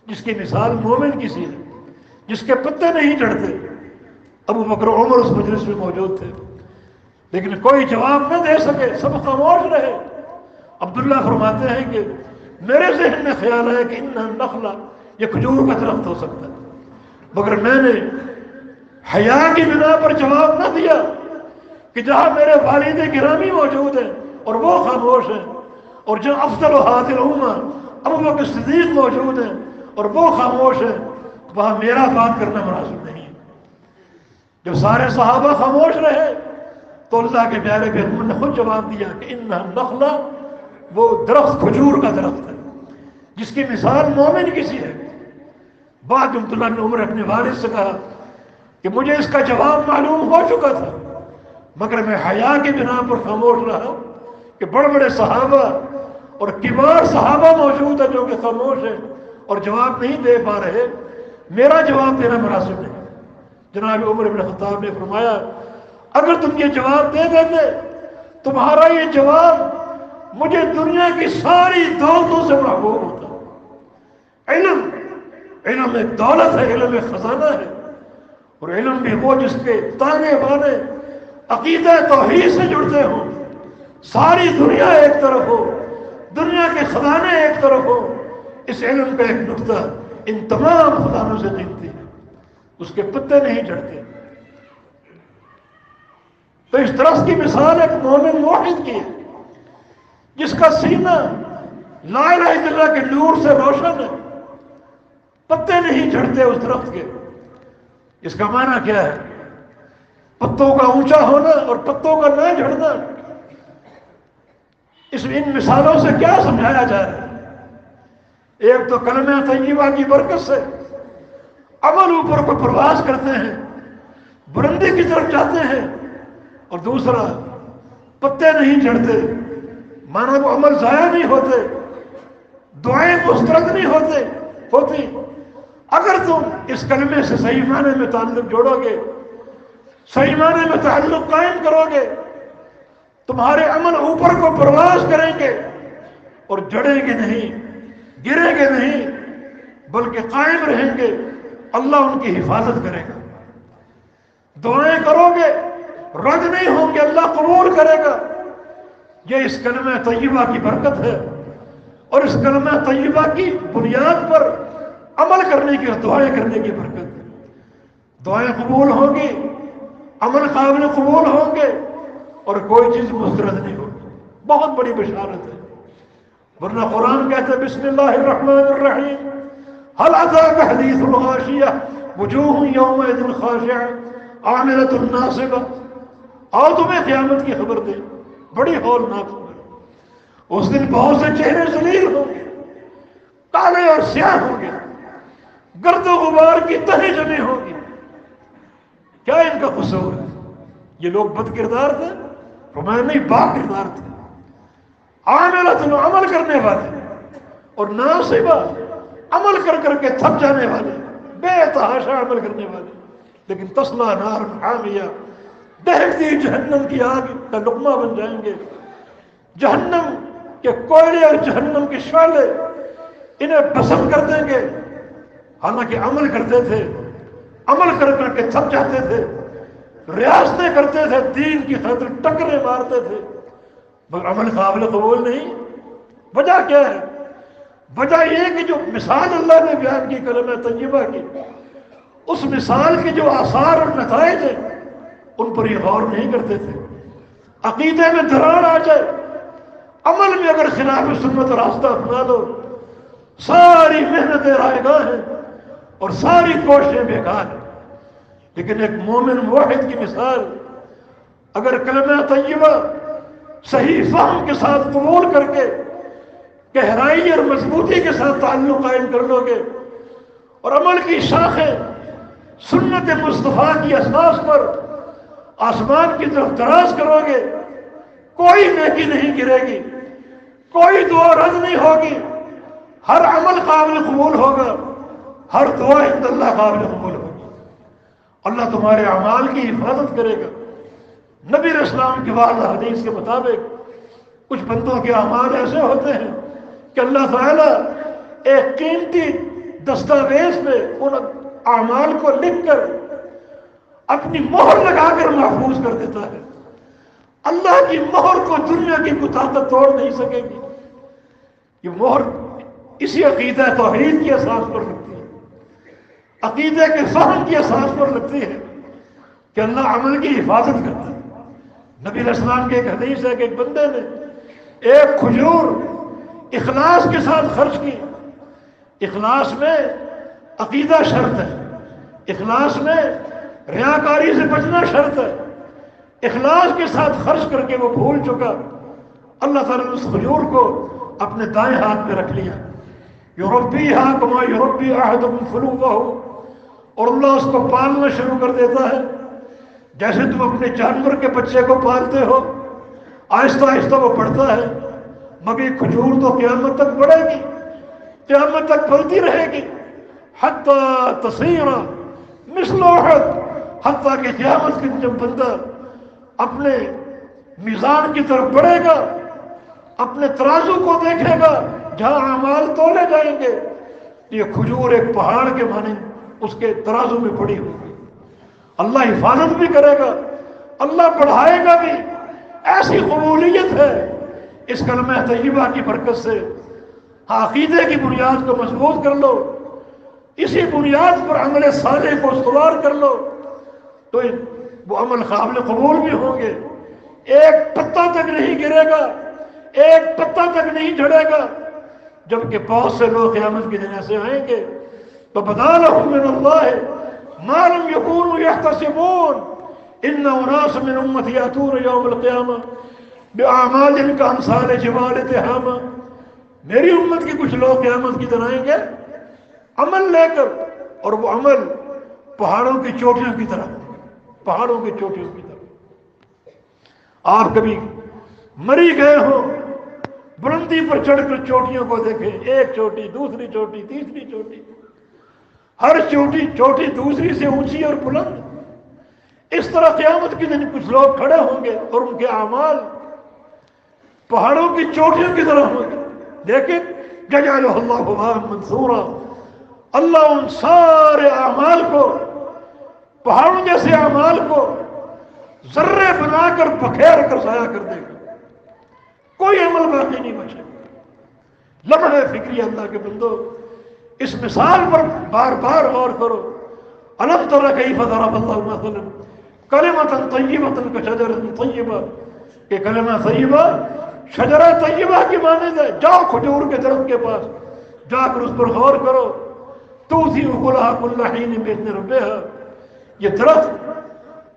جس کی مثال مومن کی سی ہے، جس کے پتے نہیں جھڑتے۔ ابو بکر و عمر اس مجلس میں موجود تھے، لیکن کوئی جواب نہ دے سکے، سب خاموش رہے۔ عبداللہ فرماتے ہیں کہ میرے ذہن میں خیال ہے کہ انہا النخلہ، یہ کھجور کا درخت ہو سکتا ہے، مگر میں نے حیا کی بنا پر جواب نہ دیا کہ جہاں میرے والد گرامی موجود ہیں اور وہ خاموش ہیں، اور جہاں افضل و حاضر الامہ ابو بکر صدیق موجود ہیں اور وہ خاموش ہیں، وہاں میرا بات کرنا مناسب نہیں ہے۔ جب سارے صحابہ خاموش رہے تو اللہ کے پیارے پیغمبر نے خود جواب دیا کہ انہا النخلہ، وہ درخت کھجور کا درخت ہے جس کی مثال مومن کسی ہے۔ بعد عبداللہ بن عمر اپنے والد سے کہا کہ مجھے اس کا جواب معلوم ہو چکا تھا، مگر میں حیا کی بنا پر خاموش رہا کہ بڑے بڑے صحابہ اور کبار صحابہ موجود ہیں جو کہ خاموش ہیں اور جواب نہیں دے پا رہے، میرا جواب دینا مناسب نہیں۔ جناب عمر بن خطاب نے فرمایا اگر تم یہ جواب دے دیتے تمہارا یہ جواب مجھے دنیا کی ساری دولتوں سے محبوب ہوتا۔ علم ایک دولت ہے، علم ایک خزانہ ہے، اور علم بھی وہ جس کے تانے بانے عقیدہ توحید سے جڑتے ہوں، ساری دنیا ایک طرف ہو، دنیا کے خزانے ایک طرف ہو، اس علم کا ایک نقطہ ان تمام خزانوں سے قیمتی ہے، اس کے پتے نہیں جھڑتے۔ تو اس درخت کی مثال ایک مومن موحد کی ہے جس کا سینہ لا الہ الا اللہ کے نور سے روشن ہے، پتے نہیں جھڑتے اس درخت کے۔ اس کا معنی کیا ہے؟ پتوں کا اونچا ہونا اور پتوں کا نہ جھڑنا۔ ان مثالوں سے کیا سمجھایا جا رہا ہے؟ ایک تو کلمہ طیبہ کی برکت سے عمل اوپر کو پرواز کرتے ہیں، بلندی کی طرف جاتے ہیں، اور دوسرا پتے نہیں جھڑتے، مانا وہ عمل ضائع نہیں ہوتے، دعائیں مسترد نہیں ہوتی۔ اگر تم اس کلمے سے صحیح معنی میں تعلق جوڑو گے، صحیح معنی میں تعلق قائم کرو گے، تمہارے عمل اوپر کو پرواز کریں گے اور جڑیں گے نہیں، گریں گے نہیں، بلکہ قائم رہیں گے۔ اللہ ان کی حفاظت کرے گا۔ دعائیں کرو گے، رد نہیں ہوں گے، اللہ قبول کرے گا۔ یہ اس کلمہ طیبہ کی برکت ہے، اور اس کلمہ طیبہ کی بنیاد پر عمل کرنے کی اور دعائیں کرنے کی برکت ہے۔ دعائیں قبول ہوں گی، عمل قابل قبول ہوں گے، اور کوئی چیز مسترد نہیں ہوگی۔ بہت بڑی بشارت ہے، ورنہ قرآن کہتا ہے بسم اللہ الرحمن الرحیم هل اتاک حدیث الغاشیہ وجوہ یومئذ خاشعہ عاملۃ ناصبہ۔ آؤ تمہیں قیامت کی خبر دے، بڑی ہولناک خبر۔ اس دن بہت سے چہرے ذلیل ہوں گے، کالے اور سیاہ ہوں گے، گرد و غبار کی تہیں جمی ہوگی۔ کیا ان کا قصور ہے؟ یہ لوگ بد کردار تھے؟ فرمایا نہیں، با کردار تھے۔ عاملۃ، عمل کرنے والے، اور ناصبہ، عمل کر کر کے تھک جانے والے، بے تحاشا عمل کرنے والے، لیکن تصلی نار حامیہ، دہکتی جہنم کی آگ کا لقمہ بن جائیں گے۔ جہنم کے کوئلے اور جہنم کے شعلے انہیں پسند کر دیں گے، حالانکہ عمل کرتے تھے، عمل کر کر کے تھک جاتے تھے، ریاستیں کرتے تھے، دین کی خاطر ٹکریں مارتے تھے، مگر عمل قابل قبول نہیں۔ وجہ کیا ہے؟ وجہ یہ کہ جو مثال اللہ نے بیان کی کلمہ طیبہ کی، اس مثال کے جو آثار اور نتائج ہیں ان پر یہ غور نہیں کرتے تھے۔ عقیدے میں دراڑ آ جائے، عمل میں اگر خلاف سنت راستہ اپنا لو، ساری محنتیں رائے گاہ ہیں اور ساری کوششیں بیکار ہیں۔ لیکن ایک مومن موحد کی مثال، اگر کلمہ طیبہ صحیح فہم کے ساتھ قبول کر کے گہرائی اور مضبوطی کے ساتھ تعلق قائم کر لو گے، اور عمل کی شاخیں سنت مصطفیٰ کی اساس پر آسمان کی طرف دراز کرو گے، کوئی نیکی نہیں گرے گی، کوئی دعا رد نہیں ہوگی، ہر عمل قابل قبول ہوگا، ہر دعا عند اللہ قابل قبول ہوگی۔ اللہ تمہارے اعمال کی حفاظت کرے گا۔ نبی علیہ السلام کی واضح حدیث کے مطابق کچھ بندوں کے اعمال ایسے ہوتے ہیں کہ اللہ تعالیٰ ایک قیمتی دستاویز میں ان اعمال کو لکھ کر اپنی مہر لگا کر محفوظ کر دیتا ہے۔ اللہ کی مہر کو دنیا کی کوئی طاقت توڑ نہیں سکے گی۔ یہ مہر اسی عقیدہ توحید کی اساس پر لگتی ہے، عقیدے کے فہم کی اساس پر لگتی ہے کہ اللہ عمل کی حفاظت کرتا ہے۔ نبی علیہ السلام کے ایک حدیث ہے کہ ایک بندے نے ایک کھجور اخلاص کے ساتھ خرچ کی۔ اخلاص میں عقیدہ شرط ہے، اخلاص میں ریاکاری سے بچنا شرط ہے۔ اخلاص کے ساتھ خرچ کر کے وہ بھول چکا، اللہ تعالیٰ نے اس کھجور کو اپنے دائیں ہاتھ میں رکھ لیا۔ یربیہا کما یربی احدکم فلوہ، اور اللہ اس کو پالنا شروع کر دیتا ہے جیسے تم اپنے جانور کے بچے کو پالتے ہو۔ آہستہ آہستہ وہ بڑھتا ہے، مگر کھجور تو قیامت تک بڑھے گی، قیامت تک پھلتی رہے گی، حتیٰ تصیر مثل احد، حتیٰ کہ قیامت کے جب بندہ اپنے میزان کی طرف بڑھے گا، اپنے ترازو کو دیکھے گا جہاں اعمال تولے جائیں گے، یہ کھجور ایک پہاڑ کے مانند اس کے ترازو میں پڑی ہوگی۔ اللہ حفاظت بھی کرے گا، اللہ بڑھائے گا بھی۔ ایسی قبولیت ہے اس کلمہ طیبہ کی برکت سے۔ عقیدے کی بنیاد کو مضبوط کر لو، اسی بنیاد پر عمل صالح کو استوار کر لو تو وہ عمل قابل قبول بھی ہوں گے۔ ایک پتا تک نہیں گرے گا، ایک پتا تک نہیں جھڑے گا، جبکہ بہت سے لوگ قیامت کے دن ایسے آئیں گے تو بدا لهم من اللہ ما لم یکونوا یحتسبون ان اناس من امتی یاتون یوم القیامہ باعمال کامثال جبال تہامہ۔ میری امت کے کچھ لوگ قیامت کی دن آئیں گے عمل لے کر، اور وہ عمل پہاڑوں کی چوٹیوں کی طرح، پہاڑوں کی چوٹیوں کی طرح۔ آپ کبھی مری گئے ہوں، بلندی پر چڑھ کر چوٹیوں کو دیکھیں، ایک چوٹی، دوسری چوٹی، تیسری چوٹی، ہر چوٹی دوسری سے اونچی اور بلند۔ اس طرح قیامت کے دن کچھ لوگ کھڑے ہوں گے اور ان کے اعمال پہاڑوں کی چوٹیوں کی طرح ہوں گے، لیکن یجعلہ اللہ ہباء منثورا، اللہ ان سارے اعمال کو، پہاڑوں جیسے اعمال کو ذرے بنا کر بکھیر کر ضائع کر دے گا، کوئی عمل باقی نہیں بچے گا۔ لمحہ فکری اللہ کے بندو، اس مثال پر بار بار غور کرو۔ الم تر کیف ضرب اللہ مثلا کلمۃ طیبۃ کشجرۃ طیبہ، کہ کلمہ طیبہ شجرہ طیبہ کی مانند ہے۔ جاؤ کھجور کے درخت کے پاس جا کر اس پر غور کرو، تؤتی اکلھا کل حین باذن ربھا، یہ درخت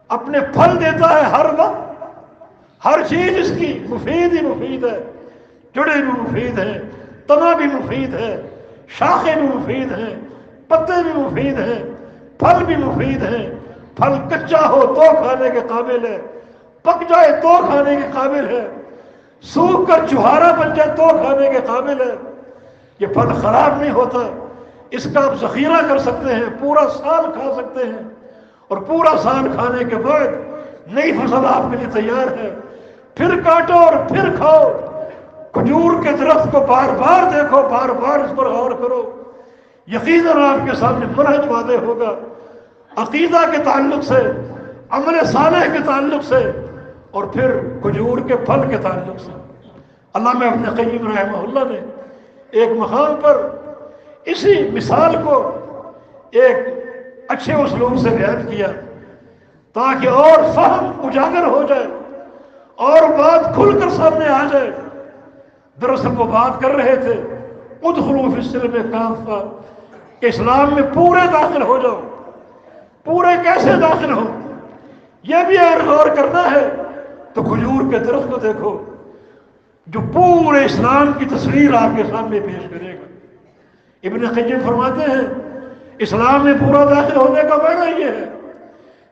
اپنے پھل دیتا ہے ہر وقت، ہر چیز اس کی مفید ہی مفید ہے، جڑیں بھی مفید ہیں، تنا بھی مفید ہے، شاخیں بھی مفید ہیں، پتے بھی مفید ہیں، پھل بھی مفید ہیں۔ پھل کچا ہو تو کھانے کے قابل ہے، پک جائے تو کھانے کے قابل ہے، سوکھ کر چوہارا بن جائے تو کھانے کے قابل ہے۔ یہ پھل خراب نہیں ہوتا، اس کا آپ ذخیرہ کر سکتے ہیں، پورا سال کھا سکتے ہیں، اور پورا سال کھانے کے بعد نئی فصل آپ کے لیے تیار ہے، پھر کاٹو اور پھر کھاؤ۔ کھجور کے درخت کو بار بار دیکھو، بار بار اس پر غور کرو، یقیناً آپ کے سامنے منہج واضح ہوگا، عقیدہ کے تعلق سے، عمل صالح کے تعلق سے، اور پھر کھجور کے پھل کے تعلق سے۔ علامہ ابن قیم رحمہ اللہ نے ایک مقام پر اسی مثال کو ایک اچھے اسلوب سے بیان کیا تاکہ اور فہم اجاگر ہو جائے اور بات کھل کر سامنے آ جائے۔ دراصل وہ بات کر رہے تھے ادخلوا فی السلم کافہ، کہ اسلام میں پورے داخل ہو جاؤ۔ پورے کیسے داخل ہو یہ بھی اگر غور کرنا ہے تو کھجور کے درخت کو دیکھو جو پورے اسلام کی تصویر آپ کے سامنے پیش کرے گا۔ ابن قیم فرماتے ہیں اسلام میں پورا داخل ہونے کا معنی یہ ہے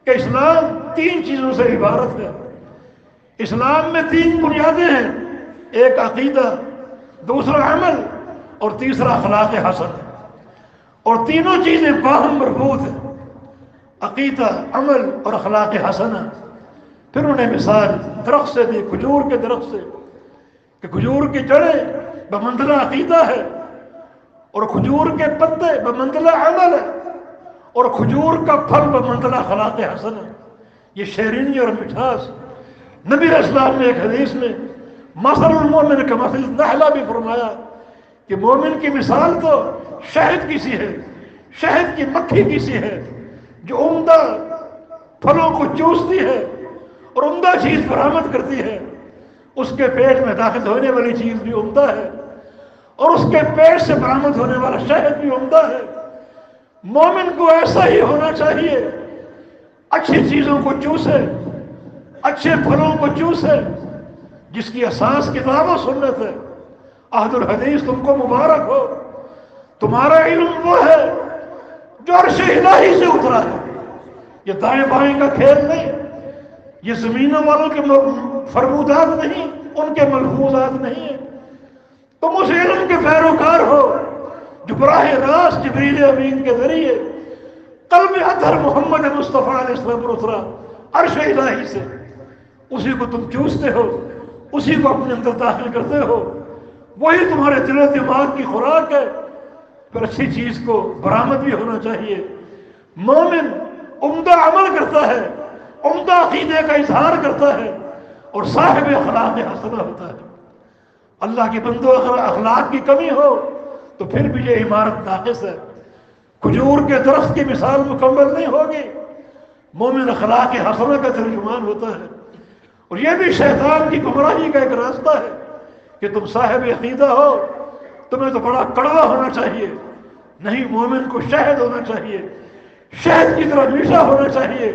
کہ اسلام 3 چیزوں سے عبارت ہے۔ اسلام میں 3 بنیادیں ہیں، ایک عقیدہ، دوسرا عمل اور تیسرا اخلاق حسن، اور تینوں چیزیں باہم مربوط ہیں، عقیدہ، عمل اور اخلاق حسنہ۔ پھر انہیں مثال درخت سے دی، کھجور کے درخت سے، کہ کھجور کی جڑیں بمنزلہ عقیدہ ہے، اور کھجور کے پتے بمنزلہ عمل ہے، اور کھجور کا پھل بمنزلہ اخلاق حسن ہے۔ یہ شیرینی اور مٹھاس۔ نبی علیہ السلام نے ایک حدیث میں مثل المومن کمثل النحلہ بھی فرمایا کہ مومن کی مثال تو شہد کی سی ہے، شہد کی مکھی کی سی ہے جو عمدہ پھلوں کو چوستی ہے اور عمدہ چیز برآمد کرتی ہے۔ اس کے پیٹ میں داخل ہونے والی چیز بھی عمدہ ہے اور اس کے پیٹ سے برآمد ہونے والا شہد بھی عمدہ ہے۔ مومن کو ایسا ہی ہونا چاہیے، اچھی چیزوں کو چوسے، اچھے پھلوں کو چوسے، جس کی اساس کتاب و سنت ہے۔ عہد الحدیث تم کو مبارک ہو، تمہارا علم وہ ہے جو عرش الہی سے اترا ہے۔ یہ دائیں بائیں کا کھیل نہیں، یہ زمینوں والوں کے فرمودات نہیں، ان کے ملفوظات نہیں ہیں۔ تم اس علم کے پیروکار ہو جو براہ راست جبریل امین کے ذریعے قلب اطہر محمد مصطفیٰ علیہ السلام پر اترا عرش الہی سے۔ اسی کو تم چوستے ہو، اسی کو اپنے اندر داخل کرتے ہو، وہی تمہارے دل و دماغ کی خوراک ہے۔ پر اچھی چیز کو برآمد بھی ہونا چاہیے۔ مومن عمدہ عمل کرتا ہے، عمدہ عقیدے کا اظہار کرتا ہے اور صاحب اخلاق حسنہ ہوتا ہے۔ اللہ کے بندوں اخلاق کی کمی ہو تو پھر بھی یہ عمارت ناقص ہے۔ کھجور کے درخت کی مثال مکمل نہیں ہوگی۔ مومن اخلاق حسنہ کا ترجمان ہوتا ہے، اور یہ بھی شیطان کی گمراہی کا ایک راستہ ہے کہ تم صاحب عقیدہ ہو، تمہیں تو بڑا کڑوا ہونا چاہیے۔ نہیں، مومن کو شہد ہونا چاہیے، شہد کی طرح میٹھا ہونا چاہیے،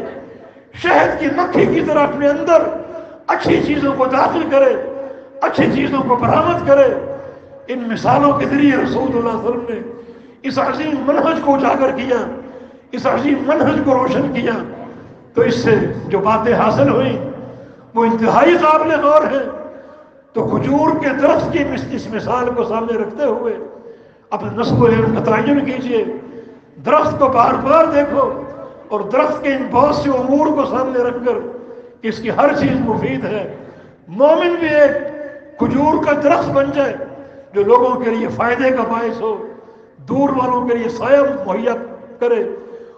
شہد کی مکھی کی طرح اپنے اندر اچھی چیزوں کو داخل کرے، اچھی چیزوں کو برآمد کرے۔ ان مثالوں کے ذریعے رسول اللہ صلی اللہ علیہ وسلم نے اس عظیم منہج کو اجاگر کیا، اس عظیم منہج کو روشن کیا۔ تو اس سے جو باتیں حاصل ہوئیں وہ انتہائی قابل غور ہیں۔ تو کھجور کے درخت کی اس مثال کو سامنے رکھتے ہوئے اپنے نسب و علم کا تعین کیجیے، درخت کو بار بار دیکھو، اور درخت کے ان بہت سے امور کو سامنے رکھ کر کہ اس کی ہر چیز مفید ہے۔ مومن بھی ایک کھجور کا درخت بن جائے جو لوگوں کے لیے فائدے کا باعث ہو، دور والوں کے لیے سایہ مہیا کرے،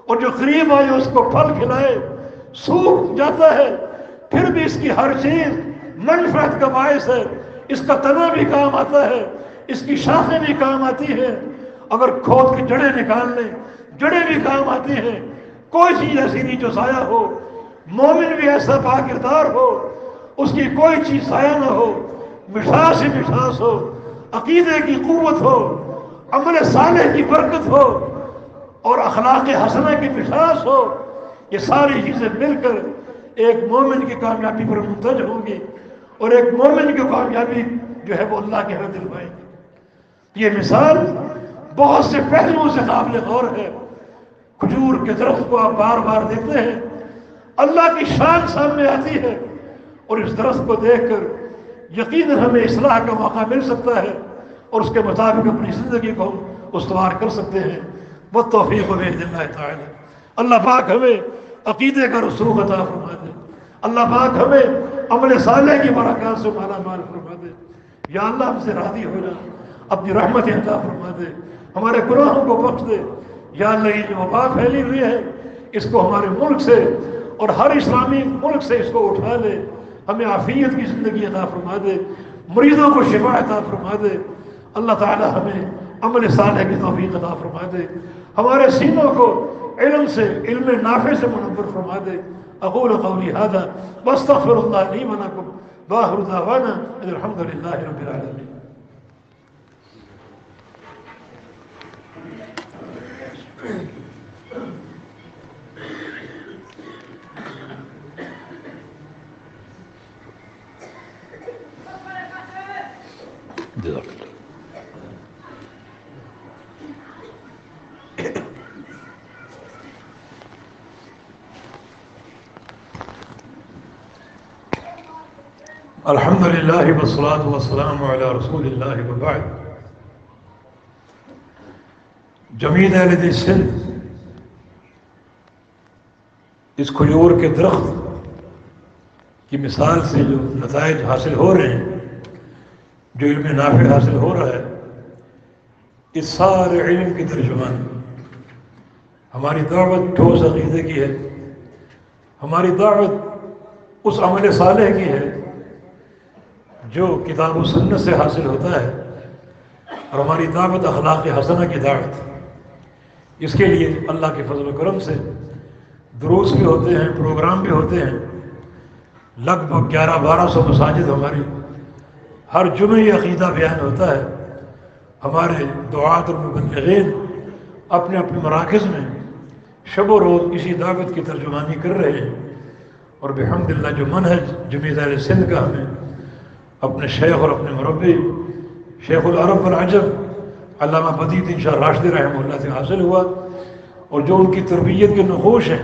اور جو قریب آئے اس کو پھل کھلائے۔ سوکھ جاتا ہے پھر بھی اس کی ہر چیز منفعت کا باعث ہے، اس کا تنا بھی کام آتا ہے، اس کی شاخیں بھی کام آتی ہیں، اگر کھود کی جڑیں نکال لیں جڑیں بھی کام آتی ہیں۔ کوئی چیز ایسی نہیں جو سایہ ہو۔ مومن بھی ایسا پاکردار ہو، اس کی کوئی چیز سایہ نہ ہو، مٹھاس ہی مٹھاس ہو، عقیدے کی قوت ہو، عمل صالح کی برکت ہو، اور اخلاق حسنہ کی مٹھاس ہو۔ یہ ساری چیزیں مل کر ایک مومن کی کامیابی پر منتج ہوں گی، اور ایک مومن کی کامیابی جو ہے وہ اللہ کے ہاں دلوائے گی۔ یہ مثال بہت سے پہلوؤں سے قابل غور ہے۔ کھجور کے درخت کو آپ بار بار دیکھتے ہیں، اللہ کی شان سامنے آتی ہے، اور اس درخت کو دیکھ کر یقیناً ہمیں اصلاح کا موقع مل سکتا ہے، اور اس کے مطابق اپنی زندگی کو ہم استوار کر سکتے ہیں۔ والتوفیق بإذن اللہ تعالی۔ اللہ پاک ہمیں عقیدے کا رسوخ عطا فرما دے، اللہ پاک ہمیں عمل صالح کی برکات سے مالا مال فرما دے۔ یا اللہ ہم سے راضی ہو جا، اپنی رحمت عطا فرما دے، ہمارے گناہوں کو بخش دے۔ یا اللہ یہ جو وبا پھیلی ہوئی ہے اس کو ہمارے ملک سے اور ہر اسلامی ملک سے اس کو اٹھا لے، ہمیں عافیت کی زندگی عطا فرما دے، مریضوں کو شفا عطا فرما دے۔ اللہ تعالی ہمیں عمل صالح کی توفیق عطا فرما دے، ہمارے سینوں کو علم سے، علم نافع سے منور فرما دے۔ اقول قولی هذا واستغفر اللہ لی ولکم وآخر دعوانا ان الحمد للہ رب العالمین۔ الحمد للہ والصلاة والسلام علی رسول اللہ وبعد۔ جمیل اہل سندھ اس کھجور کے درخت کی مثال سے جو نتائج حاصل ہو رہے ہیں، جو علم نافع حاصل ہو رہا ہے، اس سارے علم کی ترجمان ہماری دعوت ٹھوس عقیدے کی ہے، ہماری دعوت اس عمل صالح کی ہے جو کتاب و سنت سے حاصل ہوتا ہے، اور ہماری دعوت اخلاق حسنہ کی دعوت۔ اس کے لیے اللہ کے فضل و کرم سے دروس بھی ہوتے ہیں، پروگرام بھی ہوتے ہیں، لگ بھگ 1100-1200 مساجد ہماری، ہر جمعہ یہ عقیدہ بیان ہوتا ہے۔ ہمارے دعات اور مبلغین اپنے اپنے مراکز میں شب و روز اسی دعوت کی ترجمانی کر رہے ہیں، اور بحمدللہ جو منہج جمیعت اہل سندھ کا ہمیں اپنے شیخ اور اپنے مربی شیخ العرب والعجم علامہ بدیع شاہ راشدی رحمہ اللہ سے حاصل ہوا، اور جو ان کی تربیت کے نقوش ہیں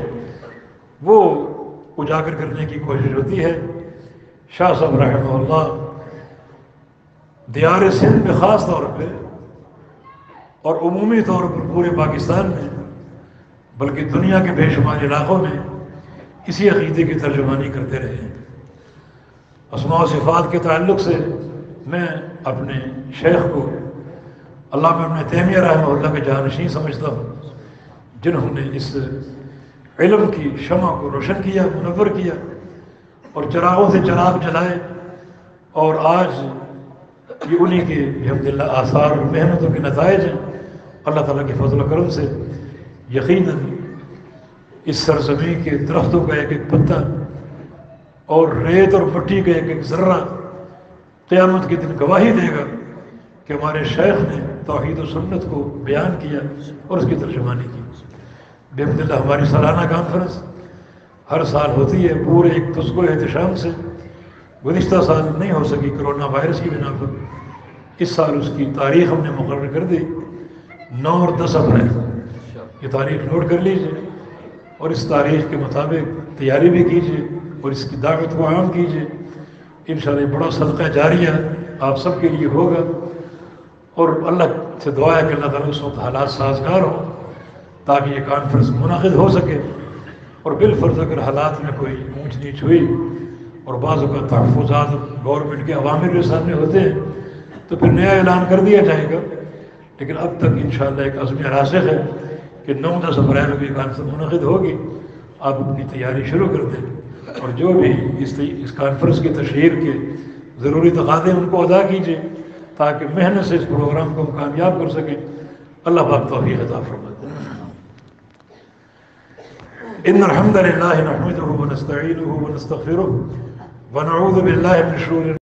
وہ اجاگر کرنے کی کوشش ہوتی ہے۔ شاہ صاحب رحمہ اللہ دیار سندھ میں خاص طور پہ اور عمومی طور پر پورے پاکستان میں، بلکہ دنیا کے بے شمار علاقوں میں اسی عقیدے کی ترجمانی کرتے رہے ہیں۔ اسماء و صفات کے تعلق سے میں اپنے شیخ کو علامہ ابن تیمیہ رحمہ اللہ کے جانشین سمجھتا ہوں، جنہوں نے اس علم کی شمع کو روشن کیا، منور کیا اور چراغوں سے چراغ جلائے، اور آج یہ انہی کے الحمدللہ آثار اور محنتوں کے نتائج ہیں۔ اللہ تعالیٰ کے فضل و کرم سے یقیناً اس سرزمین کے درختوں کا ایک ایک پتا اور ریت اور مٹی کا ایک ایک ذرہ قیامت کے دن گواہی دے گا کہ ہمارے شیخ نے توحید و سنت کو بیان کیا اور اس کی ترجمانی کی۔ بحمدللہ ہماری سالانہ کانفرنس ہر سال ہوتی ہے پورے ایک تسک و احتشام سے۔ گزشتہ سال نہیں ہو سکی کرونا وائرس کی بنا پر، اس سال اس کی تاریخ ہم نے مقرر کر دی 9 اور 10 اپریل۔ یہ تاریخ نوٹ کر لیجئے اور اس تاریخ کے مطابق تیاری بھی کیجئے اور اس کی دعوت کو عام کیجئے۔ انشاءاللہ یہ بڑا صدقہ جاریہ آپ سب کے لیے ہوگا، اور اللہ سے دعا ہے کہ اللہ تعالیٰ اس وقت حالات سازگار ہوں تاکہ یہ کانفرنس منعقد ہو سکے، اور بالفرض اگر حالات میں کوئی اونچ نیچ ہوئی اور بعض اوقات تحفظات گورنمنٹ کے عوامر کے سامنے ہوتے ہیں تو پھر نیا اعلان کر دیا جائے گا، لیکن اب تک انشاءاللہ ایک عزم راسخ ہے کہ 9-10 اپریل کو یہ کانفرنس منعقد ہوگی۔ آپ اپنی تیاری شروع کر دیں اور جو بھی اس کانفرنس کی تشہیر کے ضروری تقاضے ان کو ادا کیجیے تاکہ محنت سے اس پروگرام کو ہم کامیاب کر سکیں۔ اللہ پاک توفیق عطا فرمائے۔ ان الحمد للہ نحمده ونستعینه ونستغفره ونعوذ باللہ من شرور